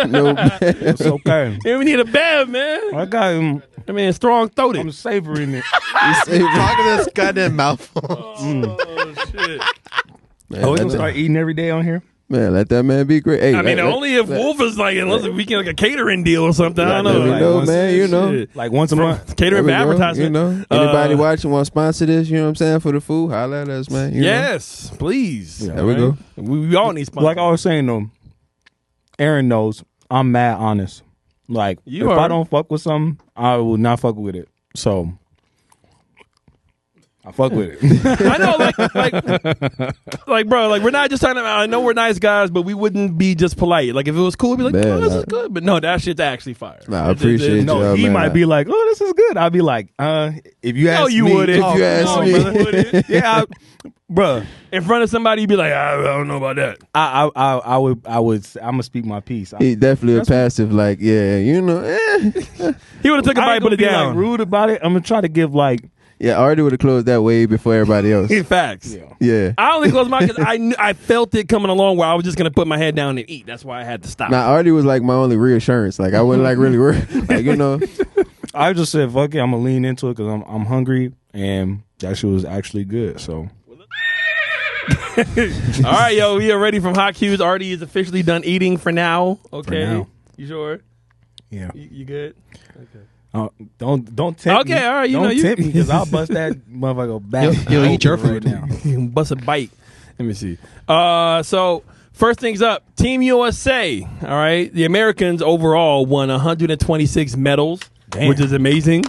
[SPEAKER 2] No bev.
[SPEAKER 3] It's okay.
[SPEAKER 1] Yeah, we need a bev, man.
[SPEAKER 3] I got him.
[SPEAKER 1] I mean, strong throated.
[SPEAKER 3] I'm savoring it.
[SPEAKER 4] Talking this goddamn mouthful.
[SPEAKER 1] Oh shit!
[SPEAKER 2] Man,
[SPEAKER 3] Oh, we gonna start eating every day on here?
[SPEAKER 2] Man, let that man be great. Hey,
[SPEAKER 1] I mean, only if Wolf is like, unless we get like a catering deal or something. I don't know.
[SPEAKER 2] Let me know, man. You know,
[SPEAKER 1] Shit.
[SPEAKER 3] Like once a month.
[SPEAKER 1] Catering for advertisement.
[SPEAKER 2] You know, anybody watching want to sponsor this? You know what I'm saying, for the food? Holla at us, man. You
[SPEAKER 1] Yes, please.
[SPEAKER 2] There we go.
[SPEAKER 1] We all need sponsors.
[SPEAKER 3] Like I was saying though, Aaron knows I'm mad honest. Like if I don't fuck with something, I will not fuck with it. So I fuck with it.
[SPEAKER 1] I know, like, bro, like we're not just talking about. I know we're nice guys, but we wouldn't be just polite. Like if it was cool, we'd be like,
[SPEAKER 2] Man,
[SPEAKER 1] "Oh, this is good," but no, that shit's actually fire.
[SPEAKER 2] Nah, I appreciate
[SPEAKER 3] No,
[SPEAKER 2] y'all,
[SPEAKER 3] he
[SPEAKER 2] man.
[SPEAKER 3] might be like, "Oh, this is good." I'd be like, "If you ask
[SPEAKER 1] you
[SPEAKER 3] me,
[SPEAKER 1] wouldn't.
[SPEAKER 2] If you ask me.
[SPEAKER 1] brother, wouldn't.
[SPEAKER 3] yeah, bruh,
[SPEAKER 1] In front of somebody, you'd be like, I don't know about that.
[SPEAKER 3] I would. I'm gonna speak my piece.
[SPEAKER 2] He definitely a passive, like, yeah, you know.
[SPEAKER 1] He would have took a
[SPEAKER 3] I
[SPEAKER 1] bite,
[SPEAKER 3] ain't
[SPEAKER 1] put
[SPEAKER 3] gonna
[SPEAKER 1] it
[SPEAKER 3] be
[SPEAKER 1] down.
[SPEAKER 3] like rude about it. I'm gonna try to give like.
[SPEAKER 2] Yeah, I already would have closed that way before everybody else.
[SPEAKER 1] Facts.
[SPEAKER 2] Yeah.
[SPEAKER 1] I only closed mine because I felt it coming along where I was just gonna put my head down and eat. That's why I had to stop.
[SPEAKER 2] Now, Artie was like my only reassurance. Like, I wasn't like really worried. Like, you know.
[SPEAKER 3] I just said, "Fuck it, I'm gonna lean into it because I'm hungry," and that shit was actually good. So.
[SPEAKER 1] All right, yo, we are ready from Hot Cues. Artie is officially done eating for now. Okay,
[SPEAKER 3] For now.
[SPEAKER 1] You sure?
[SPEAKER 3] Yeah.
[SPEAKER 1] You good? Okay.
[SPEAKER 3] Don't tempt me.
[SPEAKER 1] Okay, all right. You
[SPEAKER 3] don't
[SPEAKER 1] know, you
[SPEAKER 3] tempt me because I'll bust that motherfucker back.
[SPEAKER 4] You'll eat your
[SPEAKER 3] right
[SPEAKER 4] food
[SPEAKER 3] now.
[SPEAKER 1] Bust a bite. Let me see. So first things up, Team USA. All right, the Americans overall won 126 medals, which is amazing.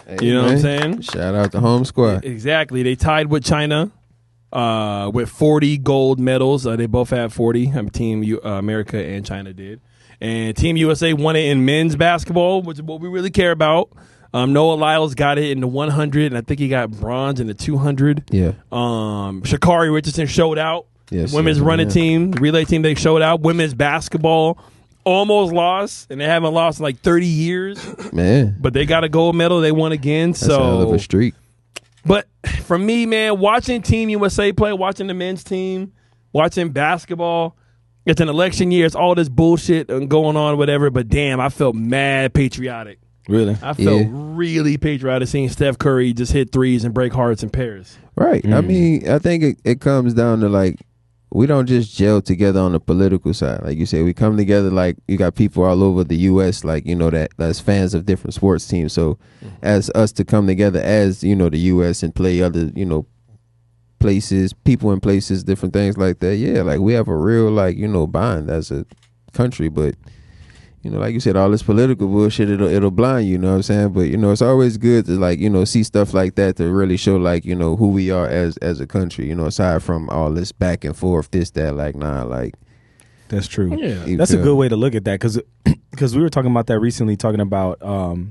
[SPEAKER 2] Hey,
[SPEAKER 1] You know what I'm
[SPEAKER 2] man.
[SPEAKER 1] saying?
[SPEAKER 2] Shout out to home squad.
[SPEAKER 1] Exactly. They tied with China with 40 gold medals. They both had 40. Team America and China did. And Team USA won it in men's basketball, which is what we really care about. Noah Lyles got it in the 100, and I think he got bronze in the 200.
[SPEAKER 2] Yeah.
[SPEAKER 1] Sha'Carri Richardson showed out.
[SPEAKER 2] Yes,
[SPEAKER 1] Women's
[SPEAKER 2] yes,
[SPEAKER 1] running
[SPEAKER 2] yeah.
[SPEAKER 1] team, relay team, they showed out. Women's basketball almost lost, and they haven't lost in like 30 years.
[SPEAKER 2] Man.
[SPEAKER 1] But they got a gold medal. They won again.
[SPEAKER 2] That's a hell of a streak.
[SPEAKER 1] But for me, man, watching Team USA play, watching the men's team, watching basketball, it's an election year. It's all this bullshit going on, whatever. But damn, I felt mad patriotic.
[SPEAKER 3] Really?
[SPEAKER 1] I felt really patriotic seeing Steph Curry just hit threes and break hearts in Paris.
[SPEAKER 2] Right. I mean, I think it comes down to, like, we don't just gel together on the political side. Like you said, we come together, like, you got people all over the U.S., like, you know, that's fans of different sports teams. So as us to come together as, you know, the U.S. and play other, you know, places, people in places, different things like that. Yeah, like, we have a real, like, you know, bond as a country. But, you know, like you said, all this political bullshit, it'll blind you, you know what I'm saying? But, you know, it's always good to, like, you know, see stuff like that to really show, like, you know, who we are as a country, you know, aside from all this back and forth, this, that, like, nah, like.
[SPEAKER 3] That's true.
[SPEAKER 1] Yeah.
[SPEAKER 3] That's a good way to look at that because we were talking about that recently, talking about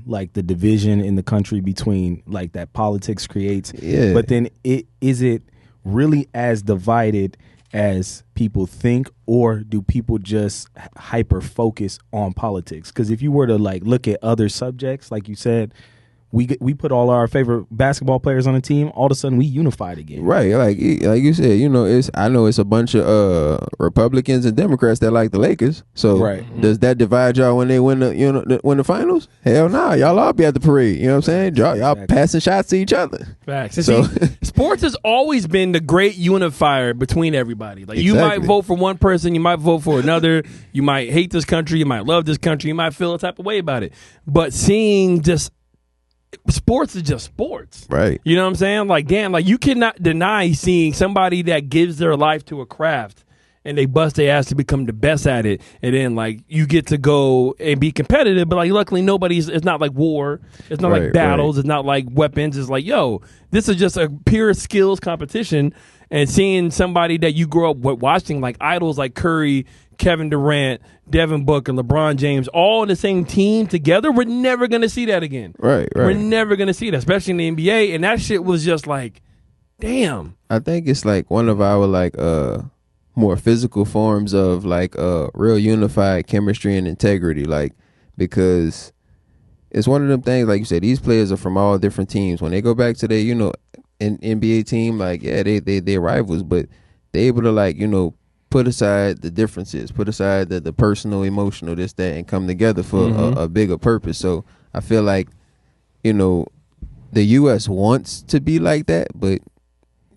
[SPEAKER 3] like the division in the country between, like, that politics creates.
[SPEAKER 2] Yeah.
[SPEAKER 3] But then is it really as divided as people think, or do people just hyper focus on politics? Because if you were to, like, look at other subjects, like you said, we put all our favorite basketball players on the team, all of a sudden we unified again.
[SPEAKER 2] Right, like you said, you know, I know it's a bunch of Republicans and Democrats that like the Lakers. So does that divide y'all when they win the finals? Hell no, y'all all be at the parade. You know what I'm saying? Y'all passing shots to each other.
[SPEAKER 1] Facts. And
[SPEAKER 2] So
[SPEAKER 1] see, sports has always been the great unifier between everybody. Like, you might
[SPEAKER 2] Exactly.
[SPEAKER 1] vote for one person, you might vote for another, you might hate this country, you might love this country, you might feel a type of way about it. But seeing just sports is just sports.
[SPEAKER 2] Right.
[SPEAKER 1] You know what I'm saying? Like, damn, like, you cannot deny seeing somebody that gives their life to a craft and they bust their ass to become the best at it, and then like you get to go and be competitive, but like luckily it's not like war, it's not like battles, it's not like weapons, it's like, yo, this is just a pure skills competition. And seeing somebody that you grew up watching, like idols like Curry, Kevin Durant, Devin Booker, LeBron James, all in the same team together, we're never going to see that again.
[SPEAKER 2] Right.
[SPEAKER 1] We're never going to see that, especially in the NBA. And that shit was just like, damn.
[SPEAKER 2] I think it's like one of our like more physical forms of like real unified chemistry and integrity, like, because it's one of them things, like you said, these players are from all different teams. When they go back to their, an NBA team, like, yeah, they're rivals, but they're able to, like, put aside the differences, put aside the personal, emotional, this, that, and come together for a bigger purpose. So I feel like, the U.S. wants to be like that, but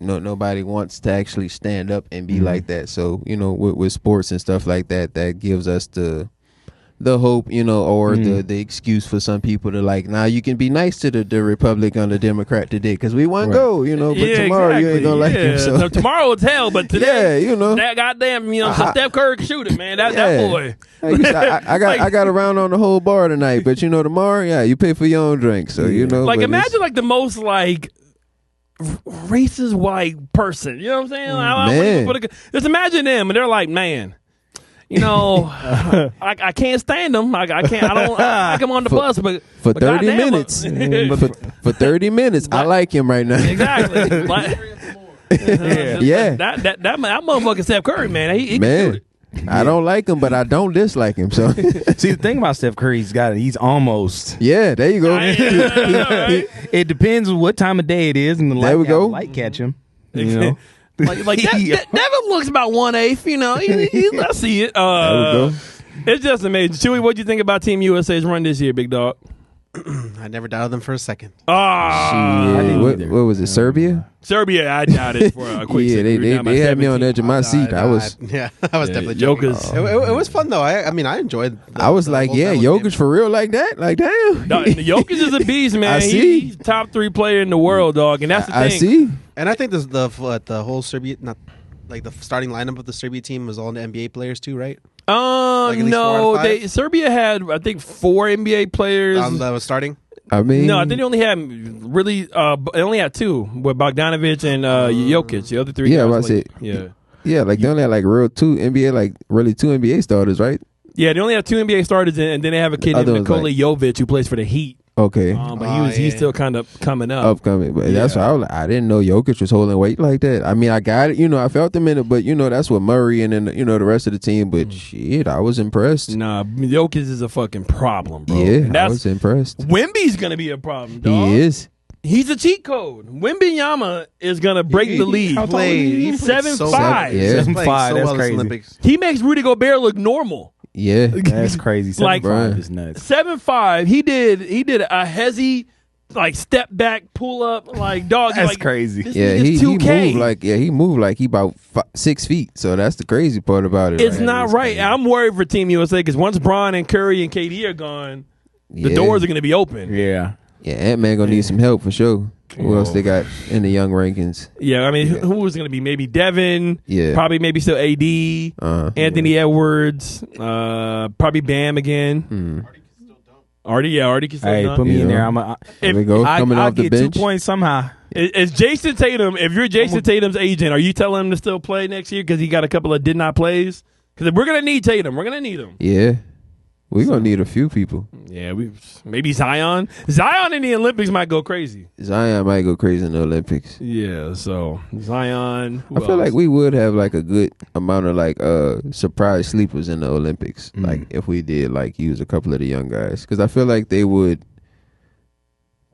[SPEAKER 2] nobody wants to actually stand up and be like that. So, with sports and stuff like that, that gives us the hope, or the excuse for some people to like, now you can be nice to the Republican or the Democrat today because we won't go, but tomorrow you ain't gonna like him. So
[SPEAKER 1] tomorrow it's hell, but today, that goddamn, Steph Curry can shoot it, man. That boy.
[SPEAKER 2] I got around on the whole bar tonight, but tomorrow, you pay for your own drink. So
[SPEAKER 1] like imagine like the most like racist white person. You know what I'm saying? Just imagine them, and they're like, man. I can't stand them. I can't. I don't like him on the bus, but
[SPEAKER 2] for 30 minutes, for 30 minutes, I like him right now.
[SPEAKER 1] Exactly. That motherfucker Steph Curry, man. He can shoot it.
[SPEAKER 2] I don't like him, but I don't dislike him. So
[SPEAKER 3] see, the thing about Steph Curry, he's almost.
[SPEAKER 2] Yeah, there you go.
[SPEAKER 3] It depends on what time of day it is, and the light catch him.
[SPEAKER 1] Like Devin looks about 1/8. I see it. It's just amazing. Chewy, what do you think about Team USA's run this year, big dog?
[SPEAKER 4] I never doubted them for a second.
[SPEAKER 2] What was it? Serbia?
[SPEAKER 1] Serbia, I doubted for a quick second.
[SPEAKER 2] They had me on the edge of my seat. I was
[SPEAKER 4] definitely joking. It was fun though. I enjoyed.
[SPEAKER 2] I was like, Jokic for real, like that, like damn.
[SPEAKER 1] Jokic is a beast, man. He's top 3 player in the world, dog, and that's the thing.
[SPEAKER 2] I see.
[SPEAKER 4] And I think the whole Serbia, not like the starting lineup of the Serbia team was all the NBA players too, right?
[SPEAKER 1] No, Serbia had I think 4 NBA players
[SPEAKER 4] that was starting.
[SPEAKER 2] I mean,
[SPEAKER 1] no, I think they only had they only had 2 with Bogdanovic and Jokic. The other 3 guys.
[SPEAKER 2] Like they only had like real 2 NBA, like really 2 NBA starters, right?
[SPEAKER 1] Yeah, they only have 2 NBA starters, and then they have a kid named Nikola Jovic who plays for the Heat.
[SPEAKER 2] Okay,
[SPEAKER 1] but he's still kind of coming up.
[SPEAKER 2] Upcoming, but that's why I was like, I didn't know Jokic was holding weight like that. I mean, I got it, I felt him in it, but that's what Murray and then the rest of the team. But shit, I was impressed.
[SPEAKER 1] Nah, Jokic is a fucking problem, bro.
[SPEAKER 2] Yeah, I was impressed.
[SPEAKER 1] Wemby's gonna be a problem, dog.
[SPEAKER 2] He is.
[SPEAKER 1] He's a cheat code. Wembenyama is gonna break the league.
[SPEAKER 4] He played
[SPEAKER 1] 7'5".
[SPEAKER 3] 7'5". That's crazy.
[SPEAKER 4] Olympics.
[SPEAKER 1] He makes Rudy Gobert look normal.
[SPEAKER 2] Yeah,
[SPEAKER 3] that's crazy. 7'5" is nuts.
[SPEAKER 1] 7'5". He did a hezzy like step back pull up like dog.
[SPEAKER 3] That's
[SPEAKER 1] like,
[SPEAKER 3] crazy.
[SPEAKER 2] He moved like he about 6 feet. So that's the crazy part about it.
[SPEAKER 1] It's not right. I'm worried for Team USA because once Bron and Curry and KD are gone, the doors are going to be open.
[SPEAKER 3] Yeah,
[SPEAKER 2] Ant-Man gonna need some help for sure. Who else they got in the young rankings?
[SPEAKER 1] Yeah, I mean, who was going to be? Maybe Devin.
[SPEAKER 2] Yeah.
[SPEAKER 1] Probably maybe still AD. Anthony Edwards. Probably Bam again. Artie can still dunk.
[SPEAKER 3] Put me in there. I'll
[SPEAKER 2] get
[SPEAKER 3] bench. 2 points somehow.
[SPEAKER 1] Is Jason Tatum, if you're Jason Tatum's agent, are you telling him to still play next year because he got a couple of did not plays? Because we're going to need Tatum. We're going to need him.
[SPEAKER 2] Yeah. We're going to need a few people.
[SPEAKER 1] Yeah, maybe Zion. Zion in the Olympics might go crazy.
[SPEAKER 2] Zion might go crazy in the Olympics.
[SPEAKER 1] Yeah, so Zion.
[SPEAKER 2] I feel like we would have like a good amount of like surprise sleepers in the Olympics. Like if we did like use a couple of the young guys. Because I feel like they would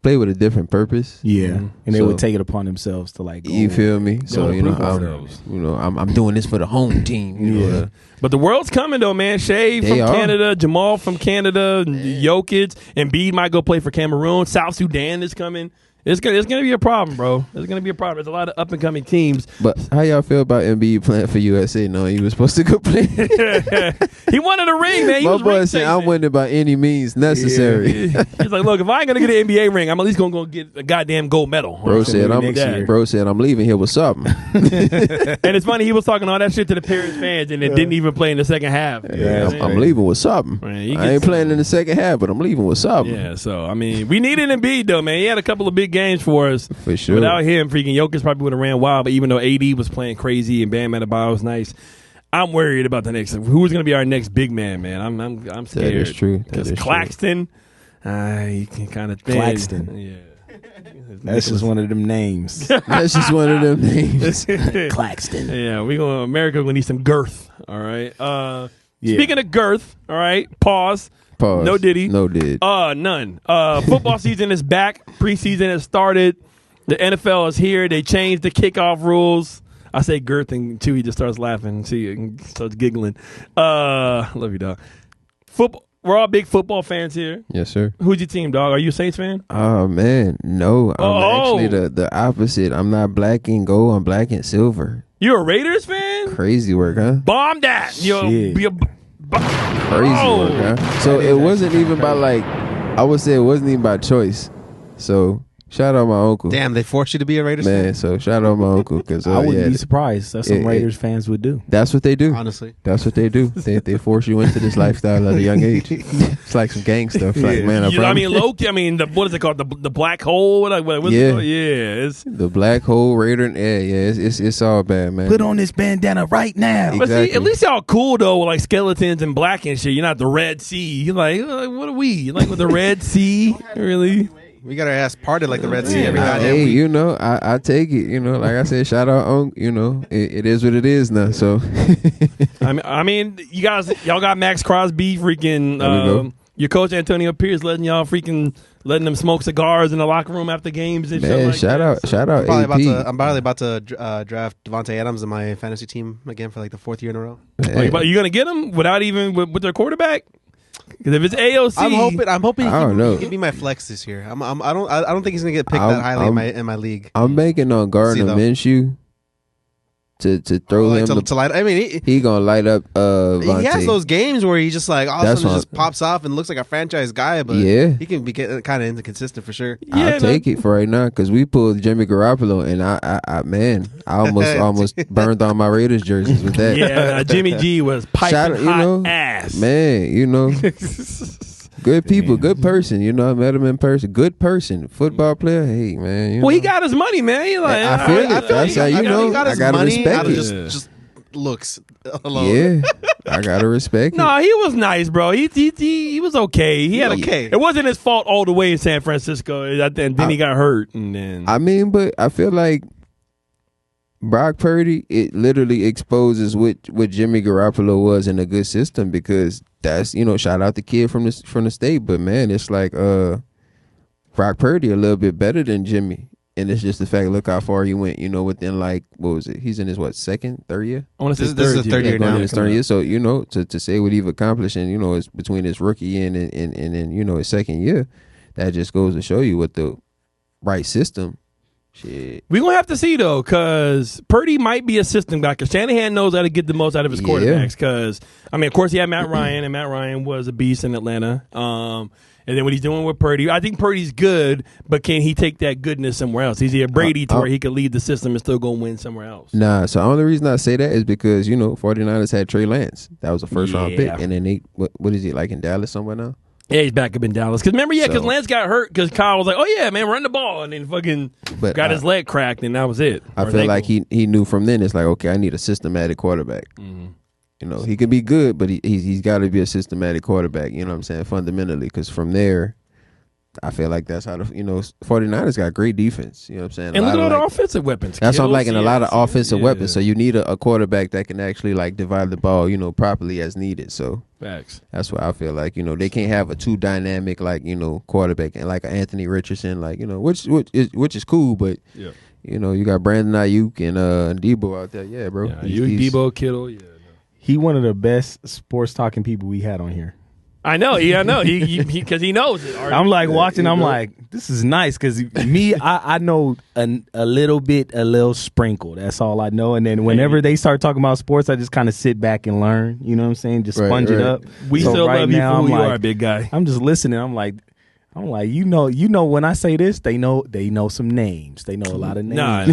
[SPEAKER 2] play with a different purpose.
[SPEAKER 3] Yeah, and they would take it upon themselves to like.
[SPEAKER 2] You feel me? So I'm doing this for the home team.
[SPEAKER 1] But the world's coming though, man. Shea from Canada, Jamal from Canada, Jokic, Embiid might go play for Cameroon. South Sudan is coming. It's gonna be a problem, bro. It's gonna be a problem. There's a lot of up and coming teams.
[SPEAKER 2] But how y'all feel about Embiid playing for USA? No, he was supposed to go play.
[SPEAKER 1] He wanted a ring, man. He
[SPEAKER 2] My
[SPEAKER 1] was
[SPEAKER 2] boy
[SPEAKER 1] ring
[SPEAKER 2] said,
[SPEAKER 1] chasing.
[SPEAKER 2] "I'm winning by any means necessary."
[SPEAKER 1] Yeah. He's like, look, if I ain't gonna get an NBA ring, I'm at least gonna go get a goddamn gold medal.
[SPEAKER 2] Bro said, "I'm leaving here with something."
[SPEAKER 1] And it's funny, he was talking all that shit to the Paris fans, and it didn't even play in the second half.
[SPEAKER 2] Yeah, I'm leaving with something.
[SPEAKER 1] Man,
[SPEAKER 2] I ain't playing in the second half, but I'm leaving with something.
[SPEAKER 1] Yeah, so I mean, we needed Embiid though, man. He had a couple of big games for us.
[SPEAKER 2] For sure.
[SPEAKER 1] Without him, freaking Jokic probably would have ran wild. But even though AD was playing crazy and Bam Adebayo was nice, I'm worried about the next. Who's going to be our next big man, man? I'm scared.
[SPEAKER 2] That is true.
[SPEAKER 1] Because Claxton, he can kind of thin.
[SPEAKER 3] Claxton.
[SPEAKER 1] Yeah.
[SPEAKER 3] That's just one of them names.
[SPEAKER 2] That's just one of them names.
[SPEAKER 3] Claxton.
[SPEAKER 1] Yeah, America gonna need some girth. All right.
[SPEAKER 3] Yeah.
[SPEAKER 1] Speaking of girth, all right. Pause. No Diddy.
[SPEAKER 2] No did.
[SPEAKER 1] None. Football season is back. Preseason has started. The NFL is here. They changed the kickoff rules. I say girth and Chewy just starts laughing. See, starts giggling. Love you, dog. Football. We're all big football fans here.
[SPEAKER 2] Yes, sir.
[SPEAKER 1] Who's your team, dog? Are you a Saints fan?
[SPEAKER 2] Oh man, no. I'm actually the opposite. I'm not black and gold. I'm black and silver.
[SPEAKER 1] You're a Raiders fan?
[SPEAKER 2] Crazy work, huh?
[SPEAKER 1] Bomb that.
[SPEAKER 2] Crazy work, huh? So it wasn't even by I would say it wasn't even by choice. So shout out my uncle.
[SPEAKER 4] Damn, they forced you to be a Raiders fan?
[SPEAKER 2] Man, so shout out my uncle because
[SPEAKER 3] I wouldn't be surprised. That's what Raiders fans would do.
[SPEAKER 2] That's what they do.
[SPEAKER 4] Honestly,
[SPEAKER 2] that's what they do. They force you into this lifestyle at a young age. It's like some gang stuff. Like man,
[SPEAKER 1] I mean, Loki. I mean, what is it called? The black hole. What's it called? Yeah, it's
[SPEAKER 2] the black hole Raider. Yeah. It's all bad, man.
[SPEAKER 3] Put on this bandana right now.
[SPEAKER 1] But see, at least y'all cool though, with like skeletons and black and shit. You're not the Red Sea. You're like, what are we? Like with the Red Sea? Really?
[SPEAKER 4] We got our ass parted like the Red Sea every goddamn
[SPEAKER 2] week.
[SPEAKER 4] You
[SPEAKER 2] know, I take it. Like I said, shout out Unc. It is what it is now. So,
[SPEAKER 1] I mean, y'all got Max Crosby, freaking your coach Antonio Pierce letting them smoke cigars in the locker room after games and shit like
[SPEAKER 2] shout out.
[SPEAKER 4] I'm probably about to draft Devontae Adams in my fantasy team again for like the 4th year in a row.
[SPEAKER 1] Hey. You gonna get him without even with their quarterback? Because if it's AOC,
[SPEAKER 4] I'm hoping
[SPEAKER 2] he
[SPEAKER 4] can be my flex this year. I don't think he's gonna get picked that highly in my league.
[SPEAKER 2] I'm banking on Gardner Minshew to throw him
[SPEAKER 4] to light. I mean,
[SPEAKER 2] he gonna light up. Vontae.
[SPEAKER 4] He has those games where he just like all of a sudden just pops off and looks like a franchise guy, but he can be kind of inconsistent for sure.
[SPEAKER 2] I'll take it for right now because we pulled Jimmy Garoppolo and I almost burned on my Raiders jerseys with that.
[SPEAKER 1] Yeah, Jimmy G was piping hot ass.
[SPEAKER 2] Man, good people, good person. I met him in person. Good person, football player. Hey, man.
[SPEAKER 1] Well, he got his money, man.
[SPEAKER 2] I feel it. That's how
[SPEAKER 4] he got his
[SPEAKER 2] I gotta
[SPEAKER 4] money
[SPEAKER 2] respect
[SPEAKER 4] out of
[SPEAKER 2] it.
[SPEAKER 4] just looks alone.
[SPEAKER 2] Yeah, I gotta respect it.
[SPEAKER 1] No, he was nice, bro. He was okay. He had
[SPEAKER 4] okay.
[SPEAKER 1] It wasn't his fault all the way in San Francisco. And then he got hurt, and then
[SPEAKER 2] I mean, but I feel like Brock Purdy, it literally exposes what Jimmy Garoppolo was in a good system because that's shout out the kid from the state, but man, it's like Brock Purdy a little bit better than Jimmy, and it's just the fact look how far he went, within like what was it? He's in his third year?
[SPEAKER 1] I want to say
[SPEAKER 4] this is the third year now.
[SPEAKER 2] His third year, so to say what he've accomplished, and it's between his rookie year and his second year, that just goes to show you what the right system. Shit.
[SPEAKER 1] We're going to have to see, though, because Purdy might be a system guy, because Shanahan knows how to get the most out of his quarterbacks, because, I mean, of course, he had Matt Ryan, and Matt Ryan was a beast in Atlanta. And then what he's doing with Purdy, I think Purdy's good, but can he take that goodness somewhere else? Is he a Brady to where he could lead the system and still go win somewhere else?
[SPEAKER 2] Nah, so the only reason I say that is because, 49ers had Trey Lance. That was a first-round pick, and then they, what is he, like in Dallas somewhere now?
[SPEAKER 1] Yeah, he's back up in Dallas. Because remember, because Lance got hurt because Kyle was like, oh, yeah, man, run the ball. And then fucking got his leg cracked, and that was it.
[SPEAKER 2] I feel like he knew from then, it's like, okay, I need a systematic quarterback. Mm-hmm. He can be good, but he's got to be a systematic quarterback, you know what I'm saying, fundamentally. Because from there, I feel like that's how 49ers got great defense. You know what I'm saying?
[SPEAKER 1] And look at all the offensive weapons.
[SPEAKER 2] That's what I'm liking, a lot of offensive weapons. So you need a quarterback that can actually like divide the ball, properly as needed. So
[SPEAKER 1] facts.
[SPEAKER 2] That's why I feel like, they can't have a too dynamic like, quarterback and like Anthony Richardson, like, which is cool, but you got Brandon Ayuk and Debo out there. Yeah, bro.
[SPEAKER 1] Yeah, Debo, Kittle,
[SPEAKER 3] He one of the best sports talking people we had on here.
[SPEAKER 1] I know. Yeah, I know. He because he knows it.
[SPEAKER 3] I'm like watching. I'm like, this is nice because me, I know a little sprinkle. That's all I know. And then whenever they start talking about sports, I just kind of sit back and learn. You know what I'm saying? Just sponge it up.
[SPEAKER 1] We
[SPEAKER 3] so
[SPEAKER 1] still
[SPEAKER 3] right
[SPEAKER 1] love you
[SPEAKER 3] now,
[SPEAKER 1] for who
[SPEAKER 3] I'm
[SPEAKER 1] you
[SPEAKER 3] like,
[SPEAKER 1] are, big guy.
[SPEAKER 3] I'm just listening. I'm like, you know, when I say this, they know some names. They know a lot of names.
[SPEAKER 1] Nah.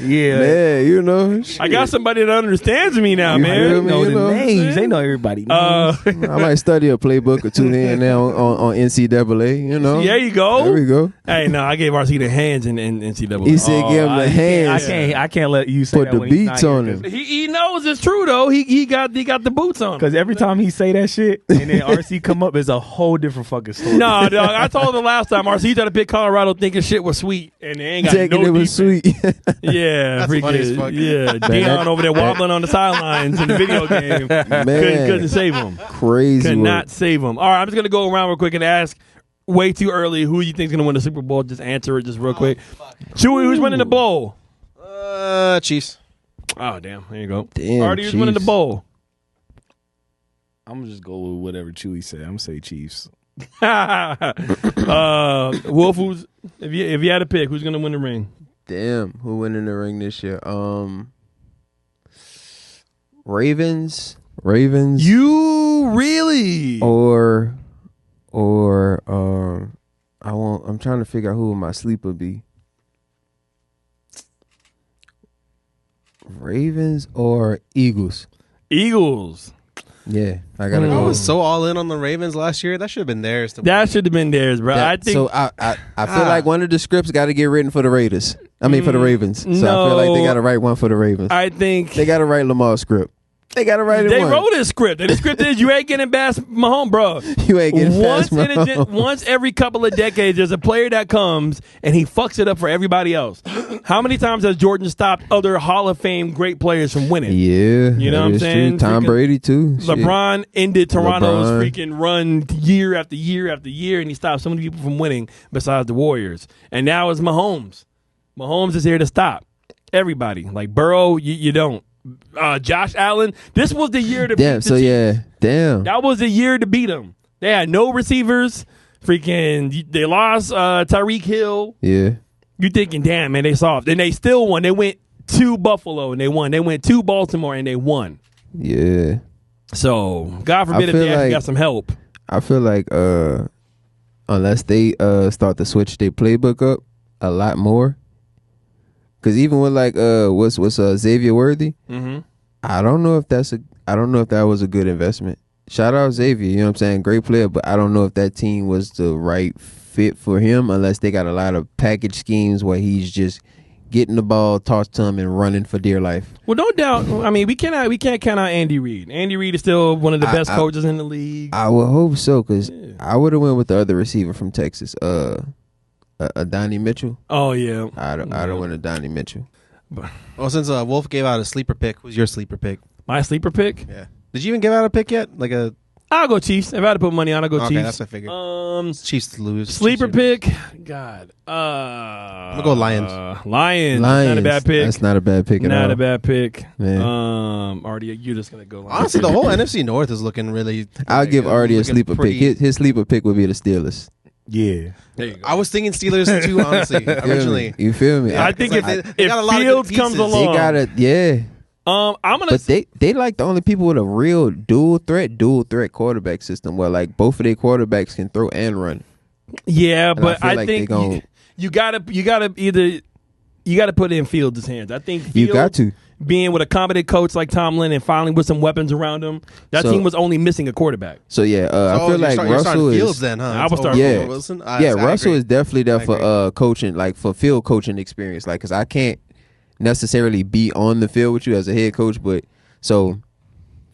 [SPEAKER 3] Yeah,
[SPEAKER 2] man, you know,
[SPEAKER 1] I got somebody that understands me now,
[SPEAKER 2] You
[SPEAKER 1] man.
[SPEAKER 2] feel
[SPEAKER 3] they
[SPEAKER 2] me?
[SPEAKER 3] know
[SPEAKER 2] You
[SPEAKER 3] the
[SPEAKER 2] know what I'm
[SPEAKER 3] names.
[SPEAKER 2] saying?
[SPEAKER 3] They know everybody.
[SPEAKER 2] I might study a playbook or two here and there on NCAA. You know,
[SPEAKER 1] There you go.
[SPEAKER 2] There we go.
[SPEAKER 1] Hey, no, I gave RC the hands in NCAA.
[SPEAKER 2] He said, "Give him the hands."
[SPEAKER 3] I can't let you say
[SPEAKER 2] Put
[SPEAKER 3] that
[SPEAKER 2] the
[SPEAKER 3] when he's
[SPEAKER 2] beats
[SPEAKER 3] not
[SPEAKER 2] on
[SPEAKER 3] here,
[SPEAKER 2] him.
[SPEAKER 1] He knows it's true though. He got the boots on.
[SPEAKER 3] Because every time he say that shit and then RC come up, it's a whole different fucking story.
[SPEAKER 1] No, dog. I told him the last time RC tried to pick Colorado thinking shit was sweet, and they ain't got
[SPEAKER 2] Taking
[SPEAKER 1] no
[SPEAKER 2] it was
[SPEAKER 1] defense.
[SPEAKER 2] sweet.
[SPEAKER 1] Yeah,
[SPEAKER 4] That's funny as fuck.
[SPEAKER 1] Yeah, Deion over there wobbling on the sidelines in the video game.
[SPEAKER 2] Man,
[SPEAKER 1] Couldn't save him.
[SPEAKER 2] crazy.
[SPEAKER 1] Could
[SPEAKER 2] work.
[SPEAKER 1] not save him. All right, I'm just gonna go around real quick and ask. Way too early. Who you think's gonna win the Super Bowl? Just answer it, just real quick. Chewy, who's winning the bowl?
[SPEAKER 4] Chiefs.
[SPEAKER 1] Oh, damn. There you go.
[SPEAKER 2] Damn,
[SPEAKER 1] Artie, who's winning the
[SPEAKER 2] Chiefs.
[SPEAKER 1] bowl?
[SPEAKER 3] I'm gonna just go with whatever Chewy said. I'm gonna say Chiefs.
[SPEAKER 1] Wolf, who's if you had to pick, who's gonna win the ring?
[SPEAKER 2] Damn, who winning the ring this year? Ravens.
[SPEAKER 1] You really?
[SPEAKER 2] I'm trying to figure out who my sleeper be. Ravens or Eagles?
[SPEAKER 1] Eagles.
[SPEAKER 2] Yeah, I gotta
[SPEAKER 4] I
[SPEAKER 2] go.
[SPEAKER 4] was so all in on the Ravens last year. That should have been theirs.
[SPEAKER 1] That should have been theirs, bro. I think
[SPEAKER 2] so. I feel like one of the scripts got to get written for the Raiders. I mean, for the Ravens. So I feel like they got to write one for the Ravens.
[SPEAKER 1] I think
[SPEAKER 2] They got to write Lamar's script. They got to write it.
[SPEAKER 1] they
[SPEAKER 2] one.
[SPEAKER 1] wrote his script. And the script is you ain't getting past Mahomes, bro.
[SPEAKER 2] You ain't getting past Mahomes.
[SPEAKER 1] Once every couple of decades, there's a player that comes and he fucks it up for everybody else. How many times has Jordan stopped other Hall of Fame great players from winning?
[SPEAKER 2] Yeah,
[SPEAKER 1] You know
[SPEAKER 2] that
[SPEAKER 1] what I'm
[SPEAKER 2] is
[SPEAKER 1] saying?
[SPEAKER 2] True. Tom
[SPEAKER 1] Freaking
[SPEAKER 2] Brady too. Shit.
[SPEAKER 1] LeBron ended Toronto's
[SPEAKER 2] LeBron.
[SPEAKER 1] freaking run year after year after year, and he stopped so many people from winning besides the Warriors. And now it's Mahomes. Mahomes is here to stop everybody. Like Burrow, you don't. Josh Allen, this was the year to beat the Chiefs.
[SPEAKER 2] Damn.
[SPEAKER 1] That was the year to beat them. They had no receivers. Freaking, they lost Tyreek Hill.
[SPEAKER 2] Yeah.
[SPEAKER 1] You thinking, damn, man, they soft. And they still won. They went to Buffalo and they won. They went to Baltimore and they won.
[SPEAKER 2] Yeah.
[SPEAKER 1] So, God forbid if
[SPEAKER 2] feel
[SPEAKER 1] they actually
[SPEAKER 2] like-
[SPEAKER 1] got some help.
[SPEAKER 2] I feel like unless they start to switch their playbook up a lot more, because even with like what's Xavier Worthy,
[SPEAKER 1] Mm-hmm.
[SPEAKER 2] I don't know if that was a good investment. Shout out Xavier, you know what I'm saying? Great player, but I don't know if that team was the right fit for him unless they got a lot of package schemes where he's just getting the ball tossed to him and running for dear life.
[SPEAKER 1] Well, no doubt. I mean, we can't count out Andy Reid. Andy Reid is still one of the best coaches in the league.
[SPEAKER 2] I would hope so, because I would have went with the other receiver from Texas, Donnie Mitchell.
[SPEAKER 1] Oh yeah,
[SPEAKER 2] I don't went with Donnie Mitchell.
[SPEAKER 4] Well, since Wolf gave out a sleeper pick, who's your sleeper pick?
[SPEAKER 1] my sleeper pick.
[SPEAKER 4] Yeah. Did you even give out a pick yet? Like a
[SPEAKER 1] I'll go Chiefs. If I had to put money on, I'll go
[SPEAKER 4] okay,
[SPEAKER 1] Chiefs.
[SPEAKER 4] that's what I figured. Chiefs to lose.
[SPEAKER 1] Sleeper
[SPEAKER 4] Chiefs to-
[SPEAKER 1] pick. God. I'm
[SPEAKER 4] gonna go Lions.
[SPEAKER 1] Lions. Not a bad pick.
[SPEAKER 2] That's not a bad pick at all.
[SPEAKER 1] Not a bad pick.
[SPEAKER 2] Man.
[SPEAKER 1] Artie, you're just gonna go. Lions.
[SPEAKER 4] Honestly, the whole NFC North is looking really.
[SPEAKER 2] I'll give Artie a
[SPEAKER 4] looking
[SPEAKER 2] sleeper
[SPEAKER 4] pretty-
[SPEAKER 2] pick. His sleeper pick would be the Steelers.
[SPEAKER 3] Yeah.
[SPEAKER 1] There you go.
[SPEAKER 4] I was thinking Steelers too, honestly. Originally,
[SPEAKER 2] You feel me?
[SPEAKER 1] I think
[SPEAKER 4] It's like they
[SPEAKER 1] if
[SPEAKER 4] got a lot of good
[SPEAKER 1] Fields comes
[SPEAKER 4] pieces.
[SPEAKER 1] along,
[SPEAKER 2] They got it. Yeah.
[SPEAKER 1] I'm gonna.
[SPEAKER 2] But they like the only people with a real dual threat quarterback system where like both of their quarterbacks can throw and run.
[SPEAKER 1] Yeah,
[SPEAKER 2] And
[SPEAKER 1] but
[SPEAKER 2] I feel
[SPEAKER 1] I
[SPEAKER 2] like
[SPEAKER 1] think
[SPEAKER 2] they gon-
[SPEAKER 1] you gotta put it in Fields' hands. I think Fields,
[SPEAKER 2] You got to.
[SPEAKER 1] being with a competent coach like Tomlin and finally with some weapons around him, that
[SPEAKER 2] So-
[SPEAKER 1] team was only missing a quarterback.
[SPEAKER 2] So yeah, I feel like
[SPEAKER 4] you're
[SPEAKER 2] Russell
[SPEAKER 4] starting Fields
[SPEAKER 2] is
[SPEAKER 4] then, huh?
[SPEAKER 1] I would
[SPEAKER 4] It's
[SPEAKER 1] start
[SPEAKER 4] over
[SPEAKER 2] Fields.
[SPEAKER 4] Wilson.
[SPEAKER 2] yeah,
[SPEAKER 4] I
[SPEAKER 2] Russell
[SPEAKER 4] agree.
[SPEAKER 2] is definitely there
[SPEAKER 4] I
[SPEAKER 2] for
[SPEAKER 4] agree.
[SPEAKER 2] coaching, like for field coaching experience. Like, cause I can't necessarily be on the field with you as a head coach, but so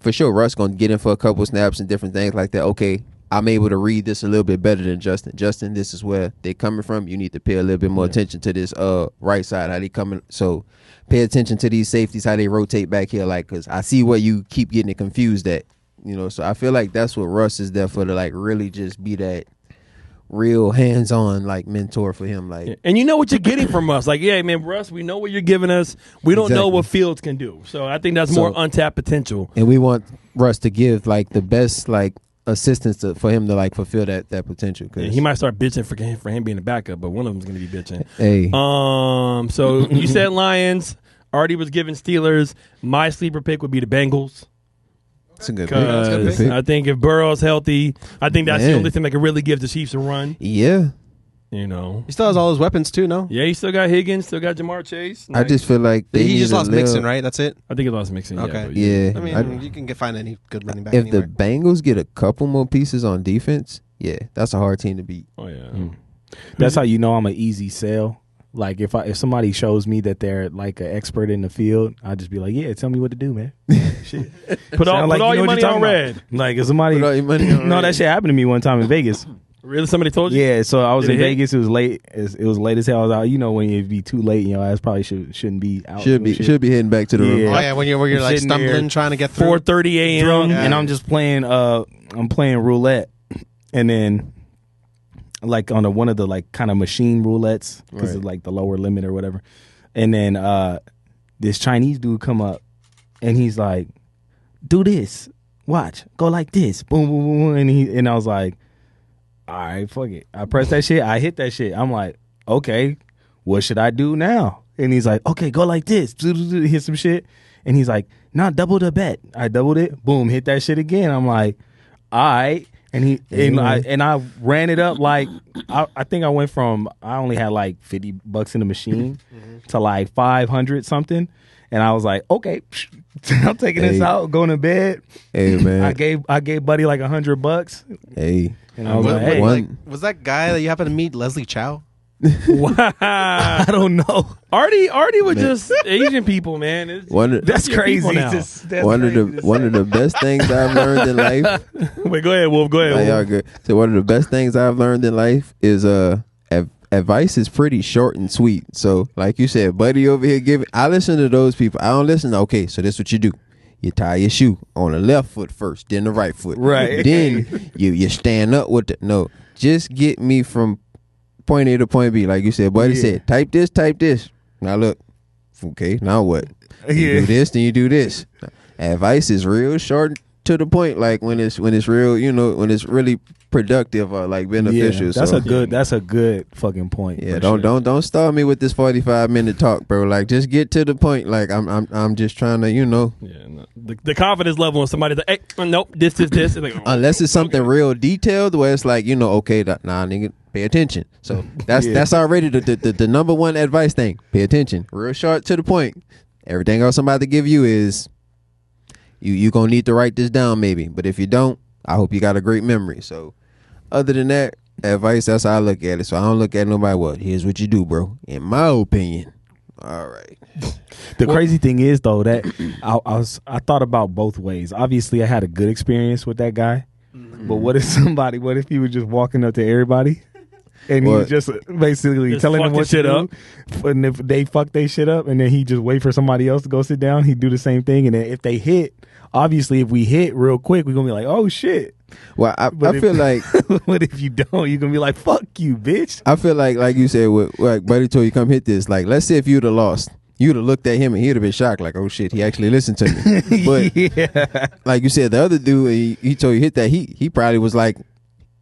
[SPEAKER 2] for sure, Russ gonna get in for a couple snaps and different things like that. Okay, I'm able to read this a little bit better than Justin. Justin, this is where they coming from. You need to pay a little bit more attention to this right side, how they coming. So pay attention to these safeties, how they rotate back here. Like, cause I see where you keep getting it confused at. You know, so I feel like that's what Russ is there for, to like really just be that real hands-on like mentor for him. Like,
[SPEAKER 1] And you know what you're getting from us. Like, yeah, man, Russ, we know what you're giving us. We don't know
[SPEAKER 2] Exactly.
[SPEAKER 1] what Fields can do. So I think that's more untapped potential.
[SPEAKER 2] and we want Russ to give like the best like assistance for him to like fulfill that potential.
[SPEAKER 1] Yeah, he might start bitching for him being a backup, but one of them's going to be bitching.
[SPEAKER 2] Hey,
[SPEAKER 1] so you said Lions. Artie was giving Steelers. My sleeper pick would be the Bengals.
[SPEAKER 2] That's a good pick.
[SPEAKER 1] I think if Burrow's healthy, I think that's the only thing that can really give the Chiefs a run.
[SPEAKER 2] Yeah.
[SPEAKER 1] You know,
[SPEAKER 4] he still has all his weapons too. No,
[SPEAKER 1] yeah, he still got Higgins, still got Jamar Chase.
[SPEAKER 2] Nice. I just feel like
[SPEAKER 4] he just lost Mixon, right? That's it.
[SPEAKER 1] I think he lost Mixon.
[SPEAKER 4] Okay,
[SPEAKER 2] yeah.
[SPEAKER 4] I mean, you can find any good running back.
[SPEAKER 2] If
[SPEAKER 4] anywhere.
[SPEAKER 2] the Bengals get a couple more pieces on defense, yeah, that's a hard team to beat.
[SPEAKER 1] Oh yeah,
[SPEAKER 3] that's how you know I'm an easy sell. Like if somebody shows me that they're like an expert in the field, I just be like, yeah, tell me what to do, man. Shit.
[SPEAKER 1] Put all your money on red.
[SPEAKER 3] Like if somebody,
[SPEAKER 2] put all your money on
[SPEAKER 3] no,
[SPEAKER 2] red.
[SPEAKER 3] that shit happened to me one time in Vegas.
[SPEAKER 1] Really? Somebody told you?
[SPEAKER 3] Yeah, so I was in Vegas. It was late. It was late as hell. I was out. You know, when it'd be too late, you know, ass probably shouldn't be out.
[SPEAKER 2] Should be heading back to the room.
[SPEAKER 4] Oh yeah, when you're like stumbling, trying to get through.
[SPEAKER 1] 4:30 a.m.
[SPEAKER 3] and I'm just playing. I'm playing roulette, and then like on one of the like kind of machine roulettes because of like the lower limit or whatever, and then this Chinese dude come up, and he's like, "Do this, watch, go like this, boom, boom, boom," and I was like, all right, fuck it. I press that shit. I hit that shit. I'm like, okay, what should I do now? And he's like, okay, go like this. Hit some shit. And he's like, nah, double the bet. I doubled it. Boom, hit that shit again. I'm like, all right. And I ran it up like I think I went from I only had like $50 in the machine to like 500 something. And I was like, okay, I'm taking this out, going to bed.
[SPEAKER 2] Hey man,
[SPEAKER 3] I gave Buddy like $100.
[SPEAKER 2] Hey.
[SPEAKER 3] And I was like, hey.
[SPEAKER 4] Was that guy that you happened to meet, Leslie Chow?
[SPEAKER 1] Wow.
[SPEAKER 3] I don't know.
[SPEAKER 1] Artie was just Asian people, man.
[SPEAKER 3] That's crazy.
[SPEAKER 2] One of the best things I've learned in life.
[SPEAKER 1] Wait, go ahead, Wolf. Go ahead.
[SPEAKER 2] Wolf. Y'all good. So one of the best things I've learned in life is advice is pretty short and sweet. So like you said, Buddy over here giving. I listen to those people. I don't listen to, okay, so this is what you do. You tie your shoe on the left foot first, then the right foot.
[SPEAKER 3] Right.
[SPEAKER 2] Then you stand up with no. Just get me from point A to point B. Like you said, Buddy said, type this. Now look. Okay, now what? You do this, then you do this. Advice is real short to the point. Like when it's real, you know, when it's really productive or like beneficial.
[SPEAKER 3] Yeah, that's a good fucking point.
[SPEAKER 2] Yeah, don't start me with this 45-minute talk, bro. Like just get to the point. Like I'm just trying to, you know.
[SPEAKER 1] Yeah, no. The confidence level on somebody's like, hey, nope, this. It's like,
[SPEAKER 2] unless it's something real detailed where it's like, you know, okay, nah, nigga, pay attention. So that's already the number one advice thing. Pay attention. Real short to the point. Everything else I'm about to give you is you gonna need to write this down maybe. But if you don't, I hope you got a great memory. So other than that, advice, that's how I look at it. So I don't look at nobody, well, here's what you do, bro. In my opinion. All right.
[SPEAKER 3] The crazy thing is though that I thought about both ways. Obviously I had a good experience with that guy. But what if he was just walking up to everybody and he was just basically telling them what to do, and if they fuck they shit up, and then he just wait for somebody else to go sit down, he'd do the same thing, and then if they hit, obviously if we hit real quick, we're gonna be like, oh shit.
[SPEAKER 2] Well, I feel like,
[SPEAKER 3] but if you don't, you're gonna be like, fuck you, bitch.
[SPEAKER 2] I feel like you said, like Buddy told you come hit this. Like, let's say if you'd have lost, you'd have looked at him and he'd have been shocked, like, oh shit, he actually listened to me. But like you said, the other dude, he told you hit that. He probably was like,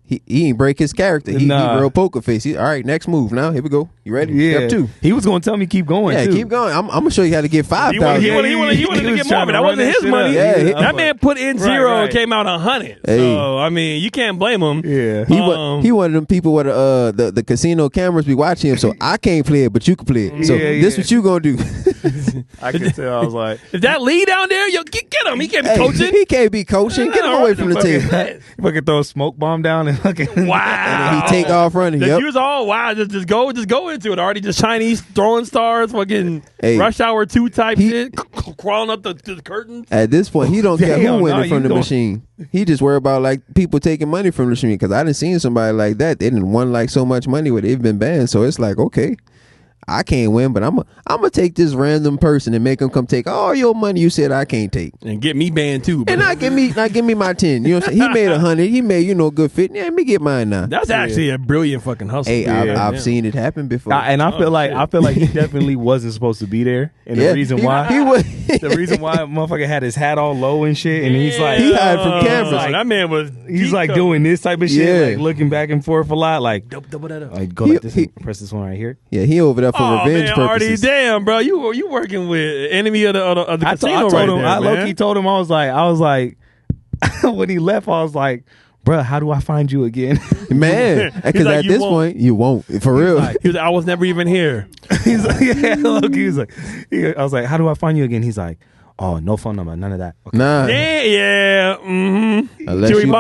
[SPEAKER 2] he ain't break his character. He real poker face. All right, next move. Now here we go. You ready?
[SPEAKER 3] Yeah.
[SPEAKER 2] Step 2.
[SPEAKER 3] He was gonna tell me keep going.
[SPEAKER 2] Yeah,
[SPEAKER 3] too.
[SPEAKER 2] keep going. I'm gonna show you how to get 5,000.
[SPEAKER 1] He wanted to get more, but that wasn't his money.
[SPEAKER 2] Yeah,
[SPEAKER 1] that man put in zero and came out 100.
[SPEAKER 2] Hey.
[SPEAKER 1] So I mean, you can't blame him.
[SPEAKER 3] Yeah,
[SPEAKER 2] he one of them people where the casino cameras be watching him. So I can't play it, but you can play it. So this what you gonna do?
[SPEAKER 3] I could tell. I was like,
[SPEAKER 1] is that Lee down there? Yo, get him. He can't be coaching.
[SPEAKER 2] He can't be coaching. Get him away from the table.
[SPEAKER 3] Fucking throw a smoke bomb down and fucking
[SPEAKER 1] wow.
[SPEAKER 2] And then he take off running.
[SPEAKER 1] You was all wow. Just go into it. Already just Chinese throwing stars, fucking Rush Hour 2 type shit, crawling up the curtains.
[SPEAKER 2] At this point, he don't care who winning from the machine. He just worry about like people taking money from the machine. Because I done seen somebody like that. They didn't won like so much money where they've been banned. So it's like, okay, I can't win, but I'm gonna take this random person and make him come take all your money you said I can't take,
[SPEAKER 1] and get me banned too.
[SPEAKER 2] And not give me my 10. You know what I'm saying? He made 100. He made good fit. Yeah, let me get mine now.
[SPEAKER 1] That's actually a brilliant fucking hustle.
[SPEAKER 2] Hey, I've seen it happen before,
[SPEAKER 3] and I feel like he definitely wasn't supposed to be there. And the reason why the reason why motherfucker had his hat all low and shit, and he's like
[SPEAKER 2] he hid from cameras.
[SPEAKER 1] Like, that man was
[SPEAKER 3] he's like doing this type of shit, like looking back and forth a lot, like double that up. Like go like this, and press this one right here.
[SPEAKER 2] Yeah, he over there for revenge purposes.
[SPEAKER 1] Damn, bro, you working with enemy of the casino right there,
[SPEAKER 3] I low-key told him, I was like, when he left, I was like, bro, how do I find you again?
[SPEAKER 2] Man, because at this point, you won't. For real.
[SPEAKER 1] He was like, I was never even here.
[SPEAKER 3] He's like, yeah, low-key, I was like, how do I find you again? He's like, oh, no phone number, none of that. Okay.
[SPEAKER 2] Nah.
[SPEAKER 1] Yeah. Mm-hmm. Chewy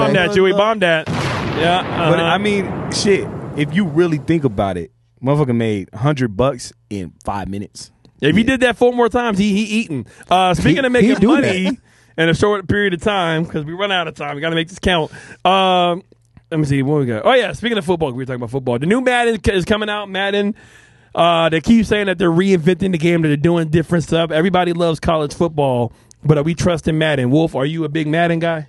[SPEAKER 1] bombed that. Yeah.
[SPEAKER 3] But I mean, shit, if you really think about it, motherfucker made $100 in 5 minutes.
[SPEAKER 1] If he did that 4 more times, he eating. Speaking of making money in a short period of time, because we run out of time, we got to make this count. Let me see what we got. Oh yeah, speaking of football, we were talking about football. The new Madden is coming out. Madden. They keep saying that they're reinventing the game, that they're doing different stuff. Everybody loves college football, but are we trusting Madden? Wolf, are you a big Madden guy?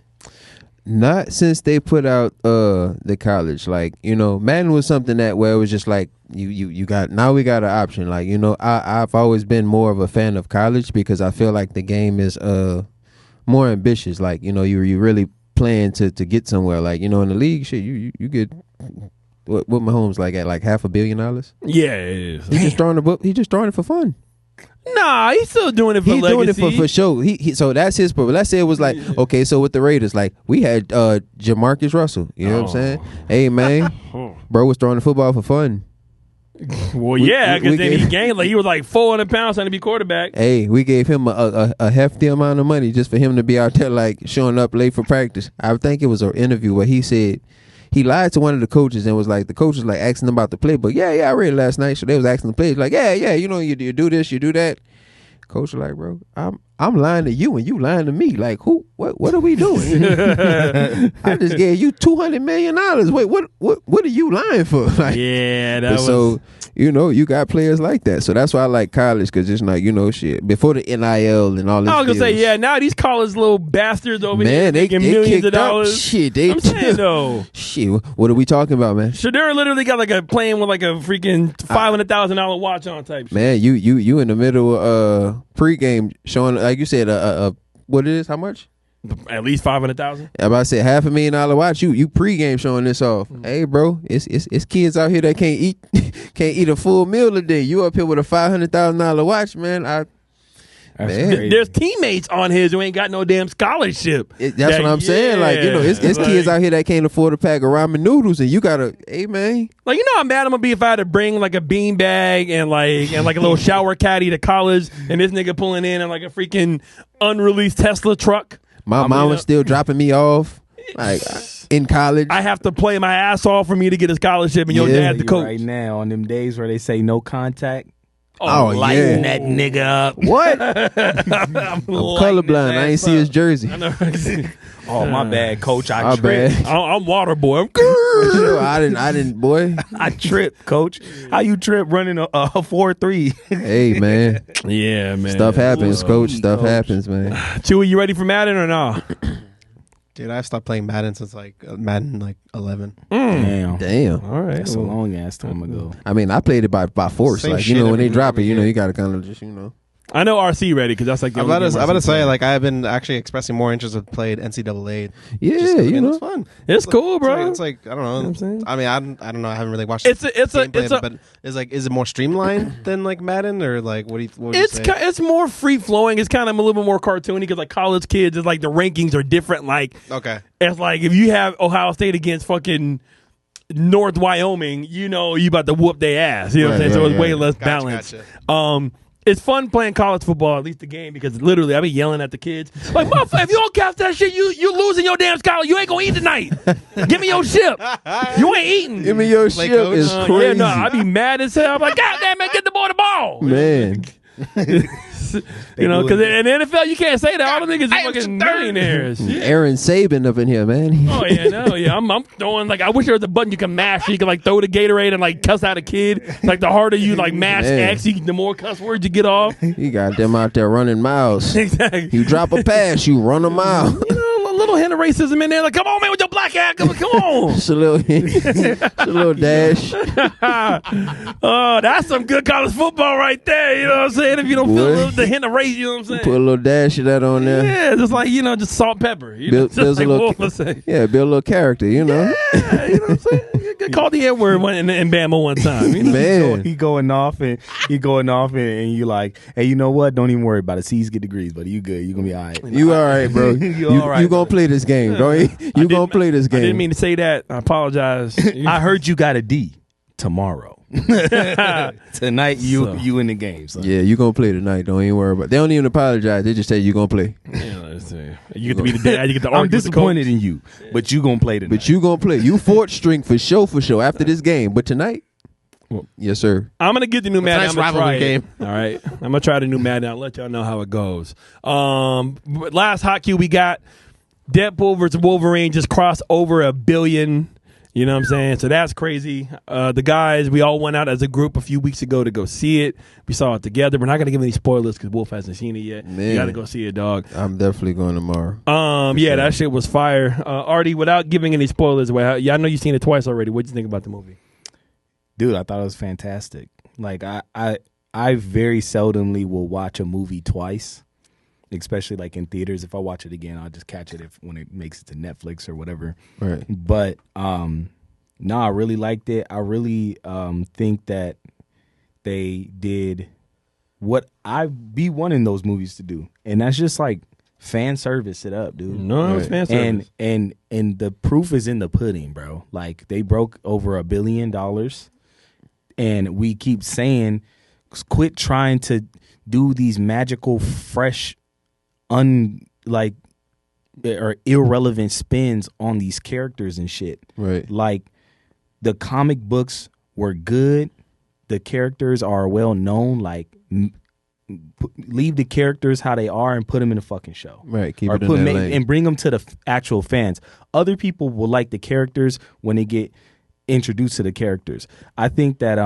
[SPEAKER 2] Not since they put out the college. Like, Madden was something that where it was just like you got, now we got an option. Like, I've always been more of a fan of college because I feel like the game is more ambitious. Like, you're really playing to get somewhere. Like, in the league, shit, you get what Mahomes like at like $500 million.
[SPEAKER 1] Yeah, it is.
[SPEAKER 2] He's just throwing it for fun.
[SPEAKER 1] Nah, he's still doing it for legacy.
[SPEAKER 2] He's doing it for show. So that's his purpose. Let's say it was like, okay, so with the Raiders, like we had Jamarcus Russell. You know what I'm saying? Hey man, bro was throwing the football for fun.
[SPEAKER 1] Well, yeah, because then he gained, like he was like 400 pounds trying to be quarterback.
[SPEAKER 2] Hey, we gave him a hefty amount of money just for him to be out there like showing up late for practice. I think it was an interview where he said he lied to one of the coaches and was like, the coach was like asking him about the playbook. Yeah, I read it last night. So they was asking the players like, yeah, you do this, you do that. Coach was like, bro, I'm lying to you and you lying to me. Like, what are we doing? I just gave you $200 million. Wait, what are you lying for? Like,
[SPEAKER 1] yeah, that was.
[SPEAKER 2] So, you got players like that. So that's why I like college, because it's like, shit. Before the NIL and all this.
[SPEAKER 1] I was going to say, yeah, now these college little bastards over here making millions of dollars.
[SPEAKER 2] Shit,
[SPEAKER 1] I'm saying, though.
[SPEAKER 2] Shit, what are we talking about, man?
[SPEAKER 1] Shadur literally got like a playing with like a freaking $500,000 watch on type shit.
[SPEAKER 2] Man, you in the middle of pregame showing, like you said, what it is, how much?
[SPEAKER 1] At least 500,000.
[SPEAKER 2] I'm about to say $500,000 watch. You pregame showing this off. Hey, bro, it's kids out here that can't eat a full meal a day. You up here with a $500,000 watch, man. Man.
[SPEAKER 1] There's teammates on his who ain't got no damn scholarship.
[SPEAKER 2] That's what I'm saying. Like, it's like, kids out here that can't afford a pack of ramen noodles, and you gotta, hey man.
[SPEAKER 1] Like, how mad I'm gonna be if I had to bring like a bean bag and like a little shower caddy to college, and this nigga pulling in like a freaking unreleased Tesla truck.
[SPEAKER 2] My mom was still dropping me off, like in college.
[SPEAKER 1] I have to play my ass off for me to get a scholarship, and your dad the coach.
[SPEAKER 3] Right now, on them days where they say no contact.
[SPEAKER 2] Lighten
[SPEAKER 1] that nigga up.
[SPEAKER 2] What? I'm colorblind. I ain't see his jersey.
[SPEAKER 3] Oh, my bad, coach. I tripped.
[SPEAKER 1] I'm water boy.
[SPEAKER 2] I didn't, boy.
[SPEAKER 3] I tripped, coach. How you trip running a 4-3?
[SPEAKER 2] Hey, man.
[SPEAKER 1] Yeah, man.
[SPEAKER 2] Stuff happens, coach. Stuff happens, man.
[SPEAKER 1] Chewy, you ready for Madden or no?
[SPEAKER 4] Dude, I've stopped playing Madden since Madden 11.
[SPEAKER 2] Damn.
[SPEAKER 1] All right.
[SPEAKER 3] That's a long ass time ago.
[SPEAKER 2] I mean, I played it by force.
[SPEAKER 4] Same
[SPEAKER 2] like,
[SPEAKER 4] shit
[SPEAKER 2] when they drop it,
[SPEAKER 4] year.
[SPEAKER 2] you gotta kind of just,
[SPEAKER 1] I know RC ready because that's like the
[SPEAKER 4] I'm about to say, like, I've been actually expressing more interest in playing NCAA.
[SPEAKER 2] Yeah,
[SPEAKER 4] it's fun.
[SPEAKER 1] It's cool, bro.
[SPEAKER 4] It's like I don't know.
[SPEAKER 1] You know what I'm saying?
[SPEAKER 4] I mean, I don't know. I haven't really watched.
[SPEAKER 1] But
[SPEAKER 4] is it more streamlined than like Madden, or like what do you say?
[SPEAKER 1] It's more free flowing. It's kind of a little bit more cartoony because like college kids, it's like the rankings are different. Like,
[SPEAKER 4] okay,
[SPEAKER 1] it's like if you have Ohio State against fucking North Wyoming, you about to whoop their ass. You know what I'm saying? So it's way less balanced.
[SPEAKER 4] Gotcha.
[SPEAKER 1] It's fun playing college football, at least the game, because literally I be yelling at the kids. Like, motherfucker, if you don't catch that shit, you losing your damn scholar. You ain't gonna eat tonight. Give me your ship. You ain't eating.
[SPEAKER 2] Give me your ship is crazy.
[SPEAKER 1] Yeah, no, I be mad as hell. I'm like, God damn it, get the boy the ball.
[SPEAKER 2] Man.
[SPEAKER 1] You know, because in the NFL you can't say that. All the niggas are fucking millionaires.
[SPEAKER 2] Aaron Saban up in here, man.
[SPEAKER 1] Oh yeah, no, yeah. I'm throwing like I wish there was a button you can mash so you can like throw the Gatorade and like cuss out a kid. Like the harder you like mash X, the more cuss words you get off.
[SPEAKER 2] You got them out there running miles.
[SPEAKER 1] Exactly.
[SPEAKER 2] You drop a pass, you run a mile.
[SPEAKER 1] You know, a little hint of racism in there. Like, come on, man, with your black ass. Come on.
[SPEAKER 2] Just a little dash.
[SPEAKER 1] Oh, that's some good college football right there. You know what I'm saying? If you don't feel the hint of race, you know what I'm saying?
[SPEAKER 2] Put a little dash of that on there.
[SPEAKER 1] Yeah, just like, just salt and pepper.
[SPEAKER 2] Build a little character, you know?
[SPEAKER 1] Yeah, you know what I'm saying? You call the N word in Bama one time. You know?
[SPEAKER 2] Man.
[SPEAKER 3] He going off and you like, hey, you know what? Don't even worry about it. C's get degrees, buddy. You good. You gonna be all right.
[SPEAKER 2] You all right, bro.
[SPEAKER 3] You all right,
[SPEAKER 2] you gonna play this game, don't you? You gonna play this game.
[SPEAKER 1] I didn't mean to say that. I apologize.
[SPEAKER 3] I heard you got a D tomorrow. Tonight you in the game. So.
[SPEAKER 2] Yeah, you gonna play tonight. Don't even worry about it. They don't even apologize. They just say you gonna play.
[SPEAKER 1] Yeah, let's see. You get to be the dad. You get to argue.
[SPEAKER 3] I'm disappointed in you, but you gonna play tonight.
[SPEAKER 2] But you gonna play. You fourth string for sure after this game. But tonight, yes, sir.
[SPEAKER 1] I'm gonna get the new Madden.
[SPEAKER 4] Nice rivalry game.
[SPEAKER 1] All right, I'm gonna try the new Madden. I'll let y'all know how it goes. Last hot cue we got: Deadpool versus Wolverine just crossed over 1 billion. You know what I'm saying? So that's crazy. The guys, we all went out as a group a few weeks ago to go see it. We saw it together. We're not going to give any spoilers because Wolf hasn't seen it yet.
[SPEAKER 2] Man.
[SPEAKER 1] You got to go see it, dog.
[SPEAKER 2] I'm definitely going tomorrow.
[SPEAKER 1] Yeah, that shit was fire. Artie, without giving any spoilers away, I know you've seen it twice already. What'd you think about the movie?
[SPEAKER 3] Dude, I thought it was fantastic. Like, I very seldomly will watch a movie twice, especially like in theaters. If I watch it again, I'll just catch it when it makes it to Netflix or whatever.
[SPEAKER 2] Right.
[SPEAKER 3] But no, I really liked it. I really think that they did what I be wanting those movies to do, and that's just like fan service it up, dude.
[SPEAKER 1] No, it's fan service.
[SPEAKER 3] And the proof is in the pudding, bro. Like they broke over $1 billion, and we keep saying, quit trying to do these magical, fresh, or irrelevant spins on these characters and shit.
[SPEAKER 2] Right.
[SPEAKER 3] Like the comic books were good. The characters are well known. Like leave the characters how they are and put them in a fucking show.
[SPEAKER 2] Right. Keep it in that lane.
[SPEAKER 3] And bring them to the actual fans. Other people will like the characters when they get introduced to the characters. I think that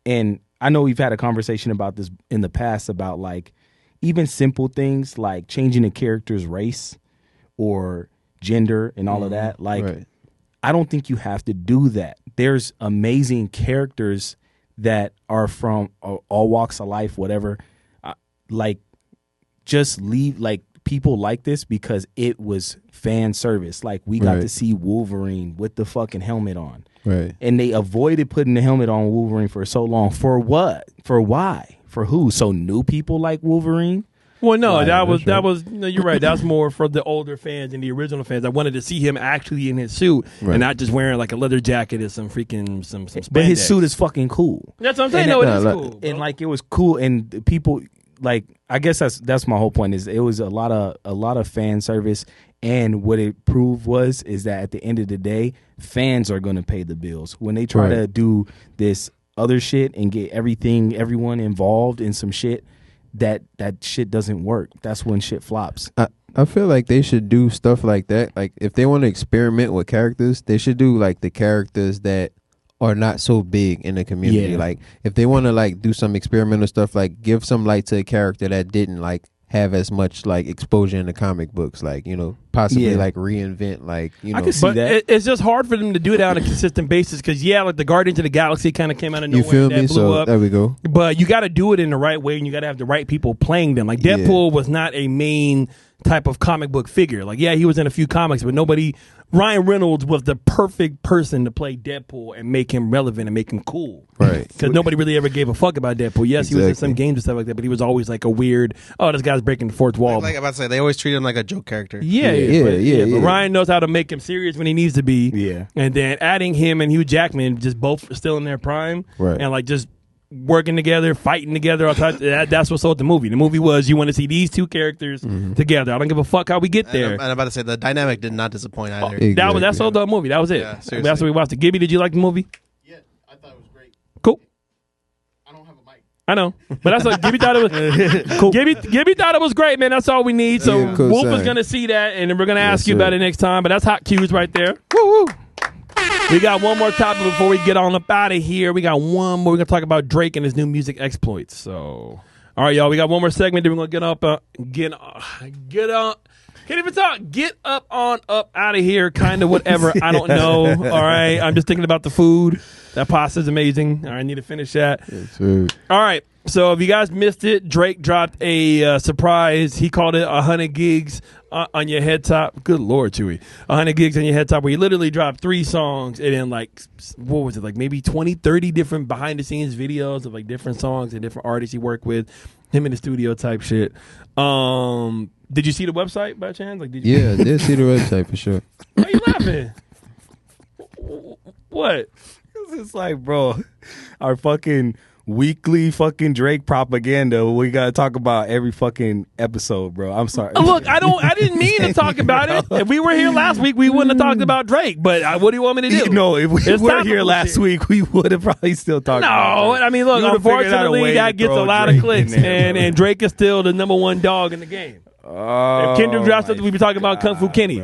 [SPEAKER 3] and I know we've had a conversation about this in the past about like even simple things like changing a character's race or gender and all of that. Like, right. I don't think you have to do that. There's amazing characters that are from all walks of life, whatever. Like, just leave, like, people like this because it was fan service. Like, we got to see Wolverine with the fucking helmet on.
[SPEAKER 2] Right.
[SPEAKER 3] And they avoided putting the helmet on Wolverine for so long. For what? For why? For who? So new people like Wolverine?
[SPEAKER 1] Well, no, that was. No, you're right. That's more for the older fans and the original fans. I wanted to see him actually in his suit and not just wearing like a leather jacket and some freaking some spandex.
[SPEAKER 3] But his suit is fucking cool.
[SPEAKER 1] That's what I'm saying. No, it is cool. Bro.
[SPEAKER 3] And like it was cool, and people like. I guess that's my whole point. Is it was a lot of fan service, and what it proved is that at the end of the day, fans are going to pay the bills when they try to do this other shit and get everyone involved in some shit. That shit doesn't work. That's when shit flops.
[SPEAKER 2] I feel like they should do stuff like that. Like if they want to experiment with characters, they should do like the characters that are not so big in the community.
[SPEAKER 3] Yeah.
[SPEAKER 2] Like if they want to like do some experimental stuff, like give some light to a character that didn't like have as much like exposure in the comic books, like, you know, possibly like reinvent, like, you know.
[SPEAKER 3] I can see that.
[SPEAKER 1] It's just hard for them to do it on a consistent basis because like the Guardians of the Galaxy kind of came out of nowhere.
[SPEAKER 2] You feel me?
[SPEAKER 1] Blew
[SPEAKER 2] So
[SPEAKER 1] up.
[SPEAKER 2] there we go.
[SPEAKER 1] But you got to do it in the right way, and you got to have the right people playing them. Like Deadpool was not a main type of comic book figure. Like, yeah, he was in a few comics, but Ryan Reynolds was the perfect person to play Deadpool and make him relevant and make him cool.
[SPEAKER 2] Right.
[SPEAKER 1] Because nobody really ever gave a fuck about Deadpool. Yes, he was in some games and stuff like that, but he was always like a weird, this guy's breaking the fourth wall.
[SPEAKER 4] Like I'm about to say, they always treat him like a joke character.
[SPEAKER 1] But Ryan knows how to make him serious when he needs to be.
[SPEAKER 3] Yeah.
[SPEAKER 1] And then adding him and Hugh Jackman, just both still in their prime.
[SPEAKER 2] Right.
[SPEAKER 1] And like just working together, fighting together. That's what sold the movie. The movie was you want to see these two characters together. I don't give a fuck how we get there.
[SPEAKER 4] And I'm about to say the dynamic did not disappoint either.
[SPEAKER 2] Exactly.
[SPEAKER 1] That's all the movie. That was it.
[SPEAKER 4] Yeah, seriously.
[SPEAKER 1] That's what we watched. Gibby, did you like the movie?
[SPEAKER 5] Yeah, I thought it was great.
[SPEAKER 1] Cool.
[SPEAKER 5] I don't have a mic.
[SPEAKER 1] I know, but that's like Gibby thought it was cool. Gibby thought it was great, man. That's all we need. So
[SPEAKER 2] Yeah, cool,
[SPEAKER 1] Wolf
[SPEAKER 2] son.
[SPEAKER 1] is gonna see that, and then we're gonna ask
[SPEAKER 2] Yes,
[SPEAKER 1] you
[SPEAKER 2] sir.
[SPEAKER 1] about it next time. But that's hot cues right there. Woo woo. We got one more topic before we get on up out of here. We got one more. We're gonna talk about Drake and his new music exploits. So, all right, y'all. We got one more segment. Then we're gonna get on. Can't even talk. Get up out of here. Kind of whatever. I don't know. All right. I'm just thinking about the food. That pasta's amazing. All right, I need to finish that.
[SPEAKER 2] Yes, sir.
[SPEAKER 1] All right. So if you guys missed it, Drake dropped a surprise. He called it 100 gigs on your head top. Good Lord, Chewy. 100 gigs on your head top, where he literally dropped 3 songs and then like, what was it? Like maybe 20, 30 different behind the scenes videos of like different songs and different artists he worked with, him in the studio type shit. Did you see the website by chance? Like, did you?
[SPEAKER 2] Yeah, I did see the website for sure.
[SPEAKER 1] Why are you laughing? What?
[SPEAKER 3] It's like, bro, our fucking weekly fucking Drake propaganda. We gotta talk about every fucking episode, bro. I'm sorry.
[SPEAKER 1] Look, I didn't mean to talk about it. If we were here last week, we wouldn't have talked about Drake. But what do you want me to do?
[SPEAKER 3] No, if we
[SPEAKER 1] It's
[SPEAKER 3] were
[SPEAKER 1] topical
[SPEAKER 3] here last
[SPEAKER 1] shit.
[SPEAKER 3] week, we would have probably still talked about
[SPEAKER 1] No,
[SPEAKER 3] Drake.
[SPEAKER 1] I mean, look,
[SPEAKER 3] You would've figured out a
[SPEAKER 1] unfortunately,
[SPEAKER 3] way
[SPEAKER 1] that
[SPEAKER 3] to
[SPEAKER 1] gets a
[SPEAKER 3] throw
[SPEAKER 1] lot
[SPEAKER 3] Drake
[SPEAKER 1] of clicks,
[SPEAKER 3] in there,
[SPEAKER 1] and Drake is still the number 1 dog in the game.
[SPEAKER 3] Oh,
[SPEAKER 1] If Kendrick drops something, we'd be talking about Kung Fu Kenny.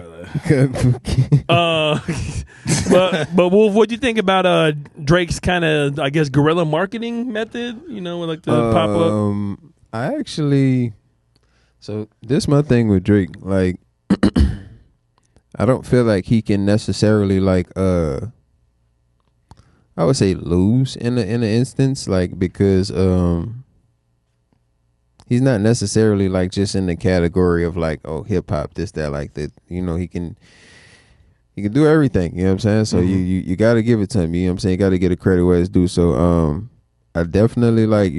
[SPEAKER 1] But Wolf, what'd you think about Drake's kind of, I guess, guerrilla marketing method? You know, with like the pop up.
[SPEAKER 2] I actually, so this my thing with Drake. Like, I don't feel like he can necessarily like I would say lose in an instance, like, because he's not necessarily like just in the category of like, oh, hip hop, this, that, like that. You know, he can do everything. You know what I'm saying? So you got to give it to him. You know what I'm saying? You got to get a credit where it's due. So I definitely like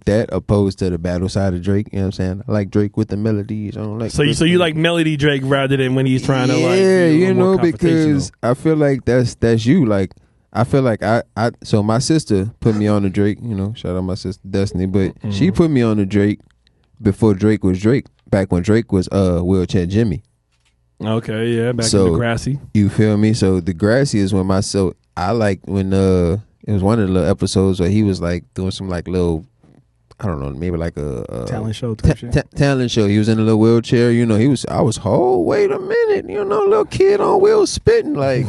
[SPEAKER 2] that, opposed to the battle side of Drake. You know what I'm saying? I like Drake with the melodies. I don't like
[SPEAKER 1] So you like melody Drake rather than when he's trying to like,
[SPEAKER 2] yeah,
[SPEAKER 1] be a
[SPEAKER 2] you
[SPEAKER 1] little more
[SPEAKER 2] know, because I feel like that's you. Like, I feel like I so my sister put me on the Drake. You know, shout out my sister Destiny, but she put me on the Drake before Drake was Drake. Back when Drake was Wheelchair Jimmy.
[SPEAKER 1] Okay, yeah, back
[SPEAKER 2] So,
[SPEAKER 1] in the grassy.
[SPEAKER 2] You feel me? So the grassy is when I like when it was one of the little episodes where he was like doing some like little, I don't know, maybe like a
[SPEAKER 3] talent show type shit.
[SPEAKER 2] Talent show. He was in a little wheelchair. You know, wait a minute. You know, little kid on wheels spitting like,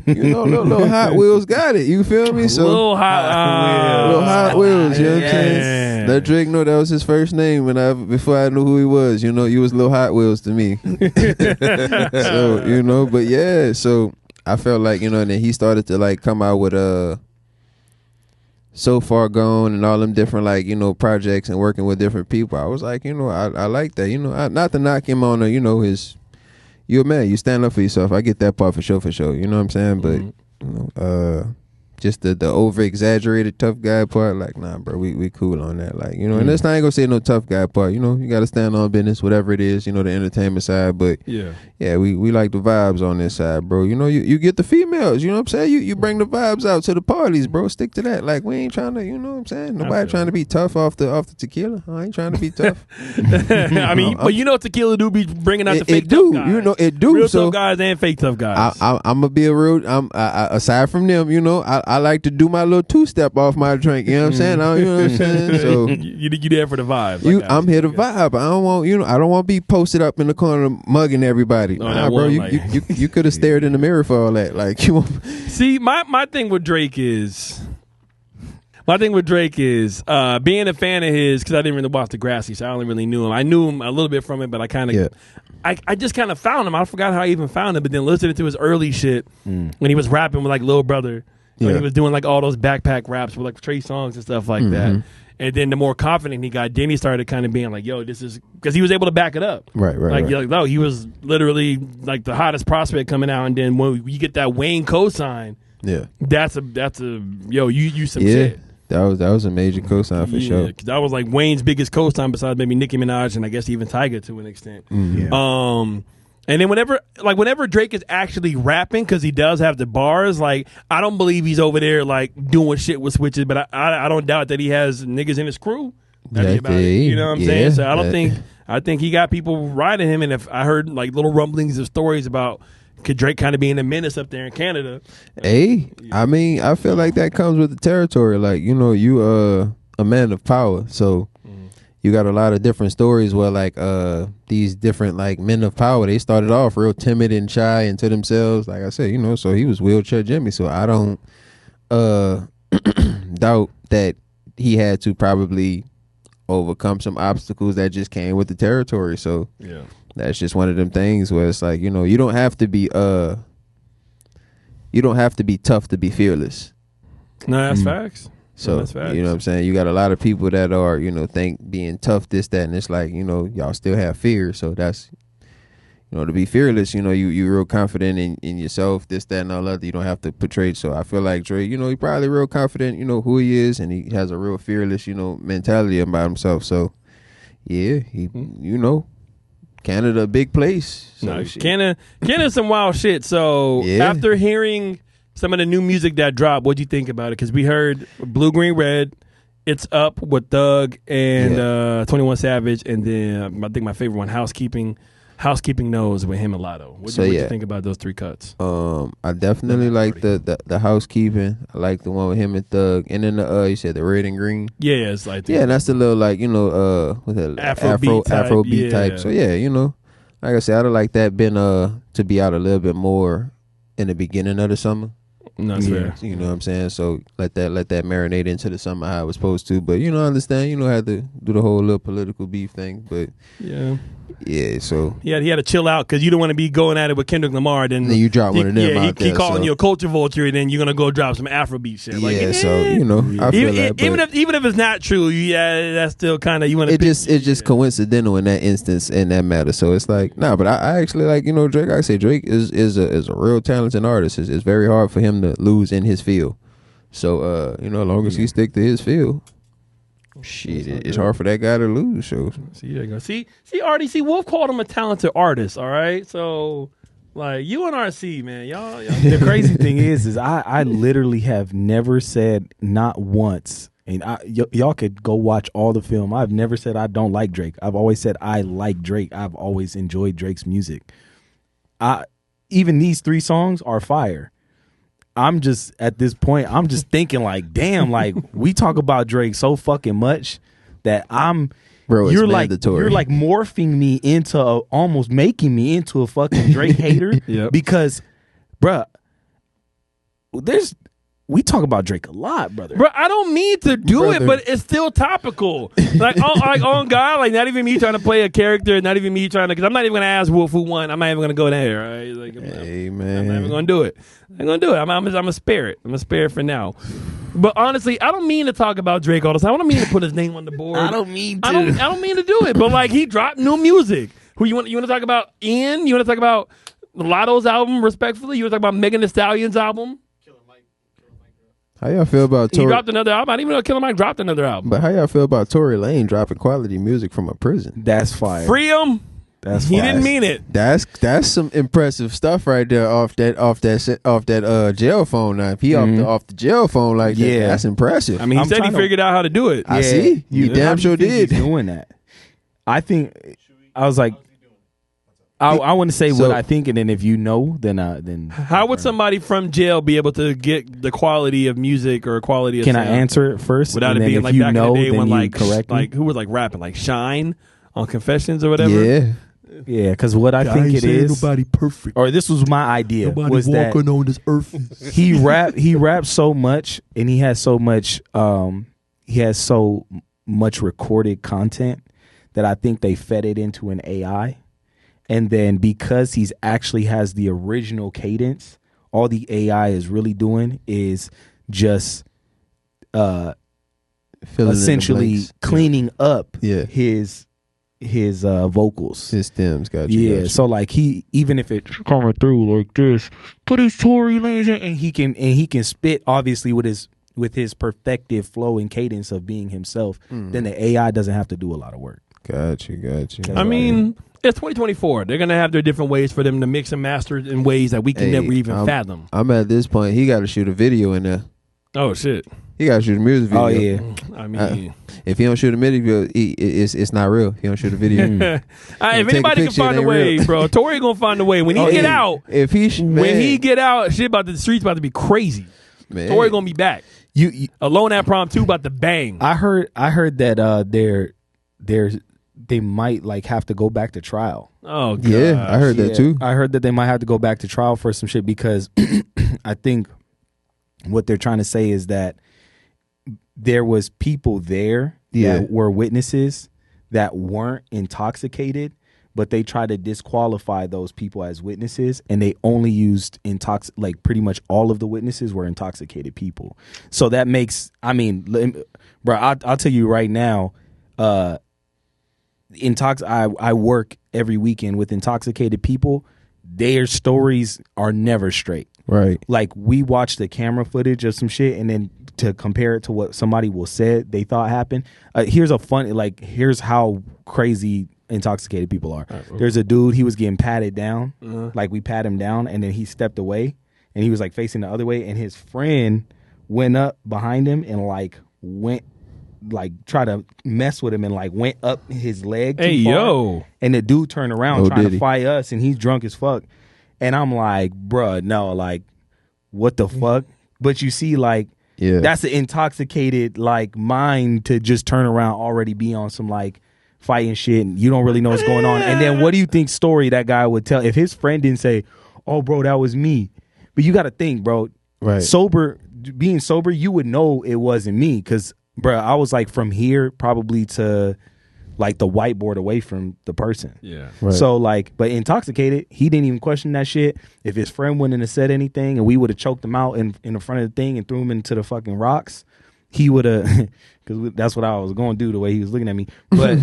[SPEAKER 2] you know, little Hot Wheels got it. You feel me? So
[SPEAKER 1] Little Hot
[SPEAKER 2] Wheels. You know what I'm
[SPEAKER 1] yeah.
[SPEAKER 2] saying? Let Drake know that was his first name before I knew who he was. You know, he was Little Hot Wheels to me. So, you know, but yeah, so I felt like, you know, and then he started to like come out with So Far Gone and all them different, like, you know, projects and working with different people. I was like, you know, I like that. You know, not to knock him on, you know, you're a man. You stand up for yourself. I get that part for sure. You know what I'm saying? But, you know, just the over exaggerated tough guy part, like, nah, bro, we cool on that. Like, you know, and that's not, I ain't gonna say no tough guy part. You know, you got to stand on business, whatever it is, you know, the entertainment side. But yeah, we like the vibes on this side, bro. You know, you get the females, you know what I'm saying? You bring the vibes out to the parties, bro. Stick to that. Like, we ain't trying to, you know what I'm saying? Nobody trying to be tough off the tequila. I ain't trying to be tough.
[SPEAKER 1] I mean, but you know, tequila do be bringing out the fake tough guys.
[SPEAKER 2] You know, it do.
[SPEAKER 1] Real
[SPEAKER 2] so
[SPEAKER 1] tough guys and fake tough guys.
[SPEAKER 2] I'm gonna be a real. Aside from them, you know, I like to do my little 2-step off my drink. You know what I'm saying? You know what I'm saying? So
[SPEAKER 1] you there for the vibe.
[SPEAKER 2] I'm here to vibe. I don't want, you know, I don't want to be posted up in the corner mugging everybody. Nah, bro, you could have stared in the mirror for all that. Like, you want.
[SPEAKER 1] See, my thing with Drake is. being a fan of his, because I didn't really watch Degrassi, so I only really knew him. I knew him a little bit from it, but I kind of, I just kind of found him. I forgot how I even found him, but then listening to his early shit when he was rapping with like Lil Brother, when he was doing like all those backpack raps with like Trey Songz and stuff like that. And then the more confident he got, then he started kind of being like, yo, this is, because he was able to back it up.
[SPEAKER 2] Right.
[SPEAKER 1] No, he was literally like the hottest prospect coming out, and then when you get that Wayne cosign, that's a yo, you some shit.
[SPEAKER 2] That was a major cosign for sure.
[SPEAKER 1] That was like Wayne's biggest cosign besides maybe Nicki Minaj and I guess even Tyga to an extent. And then whenever Drake is actually rapping, because he does have the bars, like, I don't believe he's over there like doing shit with switches, but I don't doubt that he has niggas in his crew. You know what I'm saying? So I think he got people riding him, and if I heard like little rumblings of stories about Could Drake kind of being a menace up there in Canada?
[SPEAKER 2] Hey, I mean, I feel like that comes with the territory. Like, you know, you a man of power, so you got a lot of different stories where like these different like men of power, they started off real timid and shy and to themselves. Like I said, you know, so he was wheelchair Jimmy. So I don't doubt that he had to probably overcome some obstacles that just came with the territory. So
[SPEAKER 1] yeah,
[SPEAKER 2] that's just one of them things where it's like, you know, you don't have to be tough to be fearless.
[SPEAKER 1] No, that's facts.
[SPEAKER 2] So,
[SPEAKER 1] that's facts.
[SPEAKER 2] You know what I'm saying? You got a lot of people that are, you know, think being tough, this, that, and it's like, you know, y'all still have fear. So that's, you know, to be fearless, you know, you're real confident in yourself, this, that, and all that. You don't have to portray. So I feel like Drake, you know, he probably real confident, you know, who he is, and he has a real fearless, you know, mentality about himself. So, yeah, he, you know, Canada, a big place. So
[SPEAKER 1] no, Canada's some wild shit. So after hearing some of the new music that dropped, what'd you think about it? Because we heard Blue, Green, Red, It's Up with Thug and 21 Savage, and then I think my favorite one, Housekeeping Knows with him and Lotto. What'd you think about those 3 cuts?
[SPEAKER 2] I definitely like the Housekeeping. I like the one with him and Thug, and then you said the Red and Green.
[SPEAKER 1] Yeah, it's like
[SPEAKER 2] and that's the little like, you know, what's that, Afrobeat type. So yeah, you know, like I said, I'd have liked that been to be out a little bit more in the beginning of the summer.
[SPEAKER 1] No, that's fair.
[SPEAKER 2] You know what I'm saying? So let that marinate into the summer how it was supposed to. But you know, I understand, you know, had to do the whole little political beef thing. But so
[SPEAKER 1] he had to chill out because you don't want to be going at it with Kendrick Lamar. Then
[SPEAKER 2] you drop one of them out there.
[SPEAKER 1] He calling you a culture vulture, and then you're gonna go drop some Afrobeat shit. Like,
[SPEAKER 2] so you know, I feel that.
[SPEAKER 1] Even if it's not true, that's still kind of you want to.
[SPEAKER 2] It's just coincidental in that instance in that matter. So it's like but I actually like, you know, Drake. I say Drake is a real talented artist. It's very hard for him to lose in his field. So you know, as long as he stick to his field. Shit, it's hard for that guy to lose. So
[SPEAKER 1] see, RDC Wolf called him a talented artist. All right, so like you and RC, man, y'all.
[SPEAKER 3] The crazy thing is I literally have never said not once, and y'all could go watch all the film. I've never said I don't like Drake. I've always said I like Drake. I've always enjoyed Drake's music. Even these 3 songs are fire. I'm just at this point, I'm just thinking like, damn, like we talk about Drake so fucking much that you're like morphing me into almost making me into a fucking Drake hater because, bruh, we talk about Drake a lot, brother.
[SPEAKER 1] Bro, I don't mean to do it, but it's still topical. Like on God, like not even me trying to play a character, not even me trying to, because I'm not even gonna ask Wolf who won. I'm not even gonna go there. Right? Like,
[SPEAKER 2] hey
[SPEAKER 1] man,
[SPEAKER 2] I'm
[SPEAKER 1] not even gonna do it. I'm gonna do it. I'm a spare it. I'm a spare it for now. But honestly, I don't mean to talk about Drake all the time. I don't mean to put his name on the board.
[SPEAKER 3] I don't mean to.
[SPEAKER 1] I don't mean to do it. But like he dropped new music. Who you want to talk about? Ian? You want to talk about Lotto's album? Respectfully, you want to talk about Megan Thee Stallion's album?
[SPEAKER 2] How y'all feel about Tory?
[SPEAKER 1] He dropped another album. I didn't even know Killer Mike dropped another album.
[SPEAKER 2] But how y'all feel about Tory Lane dropping quality music from a prison?
[SPEAKER 3] That's fire.
[SPEAKER 1] Free him.
[SPEAKER 3] That's
[SPEAKER 1] he didn't mean it.
[SPEAKER 2] That's some impressive stuff right there off that jail phone. Now, if he off the jail phone like that, that's impressive.
[SPEAKER 1] I mean, he said he figured out how to do it.
[SPEAKER 2] I see. You damn sure did.
[SPEAKER 3] Doing that. I think I was like, I want to say what I think, and then if you know, then
[SPEAKER 1] how would somebody from jail be able to get the quality of music or quality of
[SPEAKER 3] Can
[SPEAKER 1] sound
[SPEAKER 3] I answer it first
[SPEAKER 1] without it being like back in the day when like who was like rapping like Shine on Confessions or whatever?
[SPEAKER 3] Yeah, because what I think it is,
[SPEAKER 2] nobody perfect,
[SPEAKER 3] or this was my idea.
[SPEAKER 2] Nobody
[SPEAKER 3] was
[SPEAKER 2] walking
[SPEAKER 3] that
[SPEAKER 2] on this earth.
[SPEAKER 3] he raps so much, and he has so much recorded content that I think they fed it into an AI. And then because he's actually has the original cadence, all the AI is really doing is just essentially cleaning up his vocals.
[SPEAKER 2] His stems, got you.
[SPEAKER 3] Yeah, so like even if it's coming through like this, put his Tory Lanez in, and he can spit obviously with his perfective flow and cadence of being himself, then the AI doesn't have to do a lot of work.
[SPEAKER 2] Got you.
[SPEAKER 1] I mean, it's 2024. They're going to have their different ways for them to mix and master in ways that we can never even fathom.
[SPEAKER 2] I'm at this point, he got to shoot a video in there.
[SPEAKER 1] Oh shit.
[SPEAKER 2] He got to shoot a music video.
[SPEAKER 3] Oh yeah.
[SPEAKER 1] I mean,
[SPEAKER 2] if he don't shoot a music video, it's not real. If he don't shoot a video.
[SPEAKER 1] if anybody can find a way, bro, Tory gonna find a way. When he get out, when he get out, the streets about to be crazy. Man. Tory gonna be back. You Alone at Prom 2 about to bang.
[SPEAKER 3] I heard that they might like have to go back to trial.
[SPEAKER 1] Oh god.
[SPEAKER 2] Yeah, I heard that too.
[SPEAKER 3] I heard that they might have to go back to trial for some shit because I think what they're trying to say is that there was people there that were witnesses that weren't intoxicated, but they tried to disqualify those people as witnesses, and they only used like pretty much all of the witnesses were intoxicated people. So that makes, I mean, bro, I'll tell you right now, I work every weekend with intoxicated people. Their stories are never straight.
[SPEAKER 2] Right.
[SPEAKER 3] Like we watch the camera footage of some shit and then to compare it to what somebody will say they thought happened. Here's how crazy intoxicated people are. There's a dude, he was getting patted down. Like we pat him down and then he stepped away and he was like facing the other way and his friend went up behind him and try to mess with him and like went up his leg too far. And the dude turned around trying to fight us and he's drunk as fuck. And I'm like, bruh, no, like, what the fuck? But you see, like, that's an intoxicated, like, mind to just turn around, already be on some, like, fighting shit, and you don't really know what's going on. And then what do you think story that guy would tell if his friend didn't say, oh, bro, that was me? But you got to think, bro, right? Being sober, you would know it wasn't me because, bruh, I was, like, from here probably to like the whiteboard away from the person. Yeah. Right. So like, but intoxicated, he didn't even question that shit. If his friend wouldn't have said anything and we would have choked him out in the front of the thing and threw him into the fucking rocks, he would have, because that's what I was going to do the way he was looking at me. But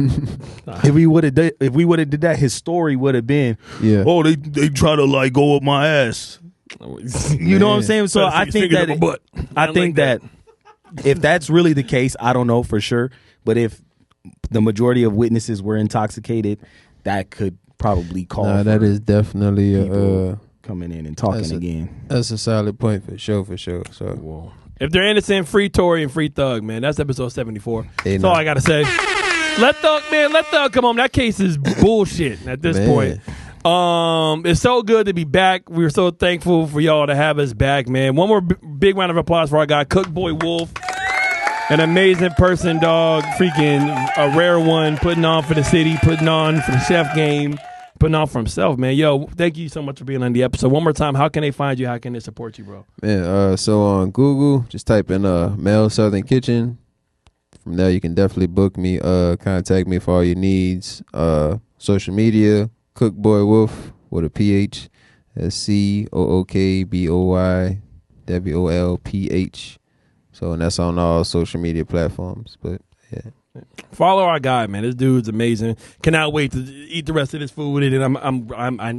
[SPEAKER 3] if we would have did that, his story would have been, oh, they try to like go up my ass. You know what I'm saying? So I think that if that's really the case, I don't know for sure. But if the majority of witnesses were intoxicated, that could probably call.
[SPEAKER 2] That is definitely
[SPEAKER 3] coming in and talking again.
[SPEAKER 2] That's a solid point for sure. So
[SPEAKER 1] if they're innocent, free Tory and free Thug, man. That's episode 74. That's all I gotta say. Let Thug come home. That case is bullshit at this point. It's so good to be back. We're so thankful for y'all to have us back, man. One more big round of applause for our guy, CookBoyWolph. An amazing person, dog. Freaking a rare one. Putting on for the city. Putting on for the chef game. Putting on for himself, man. Yo, thank you so much for being on the episode. One more time, how can they find you? How can they support you, bro?
[SPEAKER 2] Man, so on Google, just type in Mel Southern Kitchen. From there, you can definitely book me. Contact me for all your needs. Social media, CookBoyWolph with a PH. That's CookBoyWolph. So, and that's on all social media platforms. But yeah,
[SPEAKER 1] follow our guy, man. This dude's amazing. Cannot wait to eat the rest of this food, and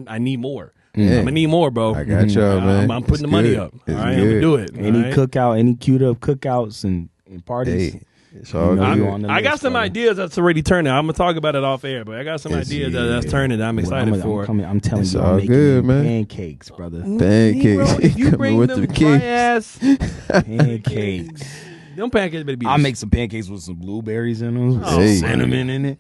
[SPEAKER 1] I need more. I'm gonna need more, bro.
[SPEAKER 2] I got y'all, man.
[SPEAKER 1] I'm putting the money up. All right, I'm gonna do it.
[SPEAKER 3] Any cookout, any queued up cookouts and parties.
[SPEAKER 2] Hey, it's all good.
[SPEAKER 1] I got some ideas that's already turning. I'm gonna talk about it off air, but I got some ideas that's turning that I'm excited for.
[SPEAKER 3] I'm telling you, I'm making
[SPEAKER 2] good, man.
[SPEAKER 3] Pancakes, brother.
[SPEAKER 2] Pancakes.
[SPEAKER 1] Bro, if you bring them dry ass
[SPEAKER 3] pancakes.
[SPEAKER 1] Them pancakes better be.
[SPEAKER 3] I'll make some pancakes with some blueberries in them, some cinnamon in it.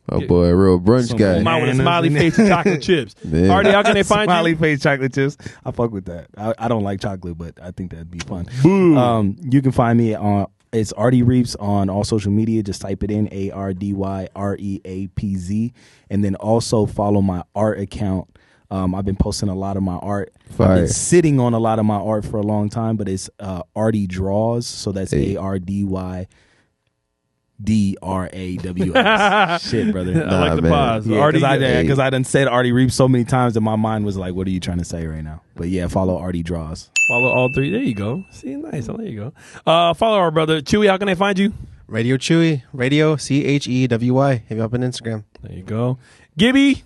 [SPEAKER 2] Oh boy, a real brunch guy.
[SPEAKER 1] Mine with a smiley face and chocolate chips. Artie, how can they find
[SPEAKER 3] smiley
[SPEAKER 1] you?
[SPEAKER 3] Smiley face chocolate chips. I fuck with that. I don't like chocolate, but I think that'd be fun. Boom. You can find me on. It's Artie Reapz on all social media. Just type it in ARDYREAPZ, and then also follow my art account. I've been posting a lot of my art.
[SPEAKER 2] Fire.
[SPEAKER 3] I've been sitting on a lot of my art for a long time, but it's Artie Draws. So that's ARDYDRAWS. Shit, brother.
[SPEAKER 1] I like the pause.
[SPEAKER 3] Yeah, because I done said Artie Reapz so many times that my mind was like, what are you trying to say right now? But yeah, follow Artie Draws.
[SPEAKER 1] Follow all three. There you go. See, nice. There you go. Follow our brother Chewy. How can they find you?
[SPEAKER 4] Radio Chewy. Radio CHEWY. Hit me up on Instagram.
[SPEAKER 1] There you go. Gibby.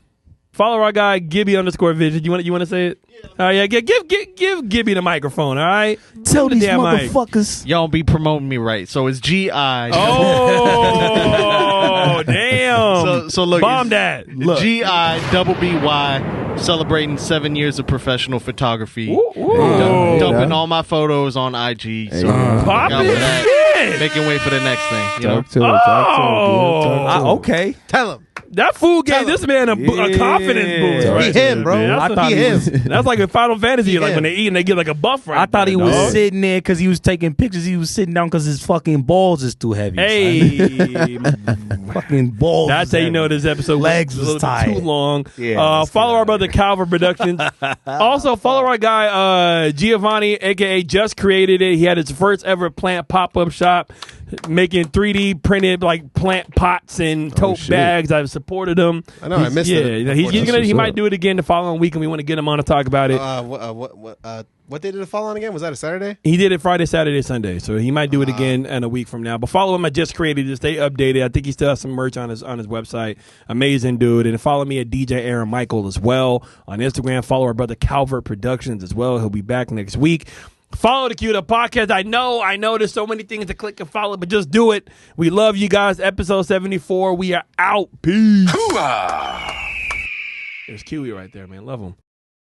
[SPEAKER 1] Follow our guy Gibby_Vision. You want to say it? All right, yeah. Give Gibby the microphone. All right.
[SPEAKER 3] Tell these motherfuckers.
[SPEAKER 5] Y'all be promoting me right. So it's GI.
[SPEAKER 1] Oh damn. Damn.
[SPEAKER 5] So look,
[SPEAKER 1] bomb that. Look.
[SPEAKER 5] GIBBY celebrating 7 years of professional photography. Dumping all my photos on IG. So
[SPEAKER 1] Pop it.
[SPEAKER 5] making way for the next thing. You know?
[SPEAKER 2] Talk to him.
[SPEAKER 3] Okay.
[SPEAKER 4] Tell him.
[SPEAKER 1] That food gave this man a confidence boost.
[SPEAKER 3] Yeah.
[SPEAKER 1] Right
[SPEAKER 4] He him, bro.
[SPEAKER 1] there, man.
[SPEAKER 3] I thought he was.
[SPEAKER 1] That's like in Final Fantasy, like
[SPEAKER 4] him.
[SPEAKER 1] when they eat and they get like a buff right
[SPEAKER 3] I thought he
[SPEAKER 1] there,
[SPEAKER 3] was
[SPEAKER 1] dog.
[SPEAKER 3] sitting there because he was taking pictures. He was sitting down because his fucking balls is too heavy.
[SPEAKER 1] Hey,
[SPEAKER 3] Fucking balls.
[SPEAKER 1] that's
[SPEAKER 3] is
[SPEAKER 1] how you
[SPEAKER 3] heavy.
[SPEAKER 1] know this episode
[SPEAKER 3] Legs
[SPEAKER 1] was a
[SPEAKER 3] was
[SPEAKER 1] little bit
[SPEAKER 3] tight.
[SPEAKER 1] too long.
[SPEAKER 3] Yeah,
[SPEAKER 1] Follow our brother Calvin Productions. Also follow our guy Giovanni, aka Just Created It. He had his first ever plant pop-up shop, making 3D printed like plant pots and tote bags. I've supported him.
[SPEAKER 4] I know, I missed it.
[SPEAKER 1] Yeah, he might do it again the following week, and we want to get him on to talk about it.
[SPEAKER 4] What day did it fall on again? Was that a Saturday?
[SPEAKER 1] He did it Friday, Saturday, Sunday, so he might do it again in a week from now. But follow him. I Just Created It. Stay updated. I think he still has some merch on his website. Amazing dude. And follow me at DJ Aaron Michael as well on Instagram. Follow our brother Calvert Productions as well. He'll be back next week. Follow the Queued Up Podcast. I know there's so many things to click and follow, but just do it. We love you guys. Episode 74. We are out. Peace. There's Kiwi right there, man. Love him.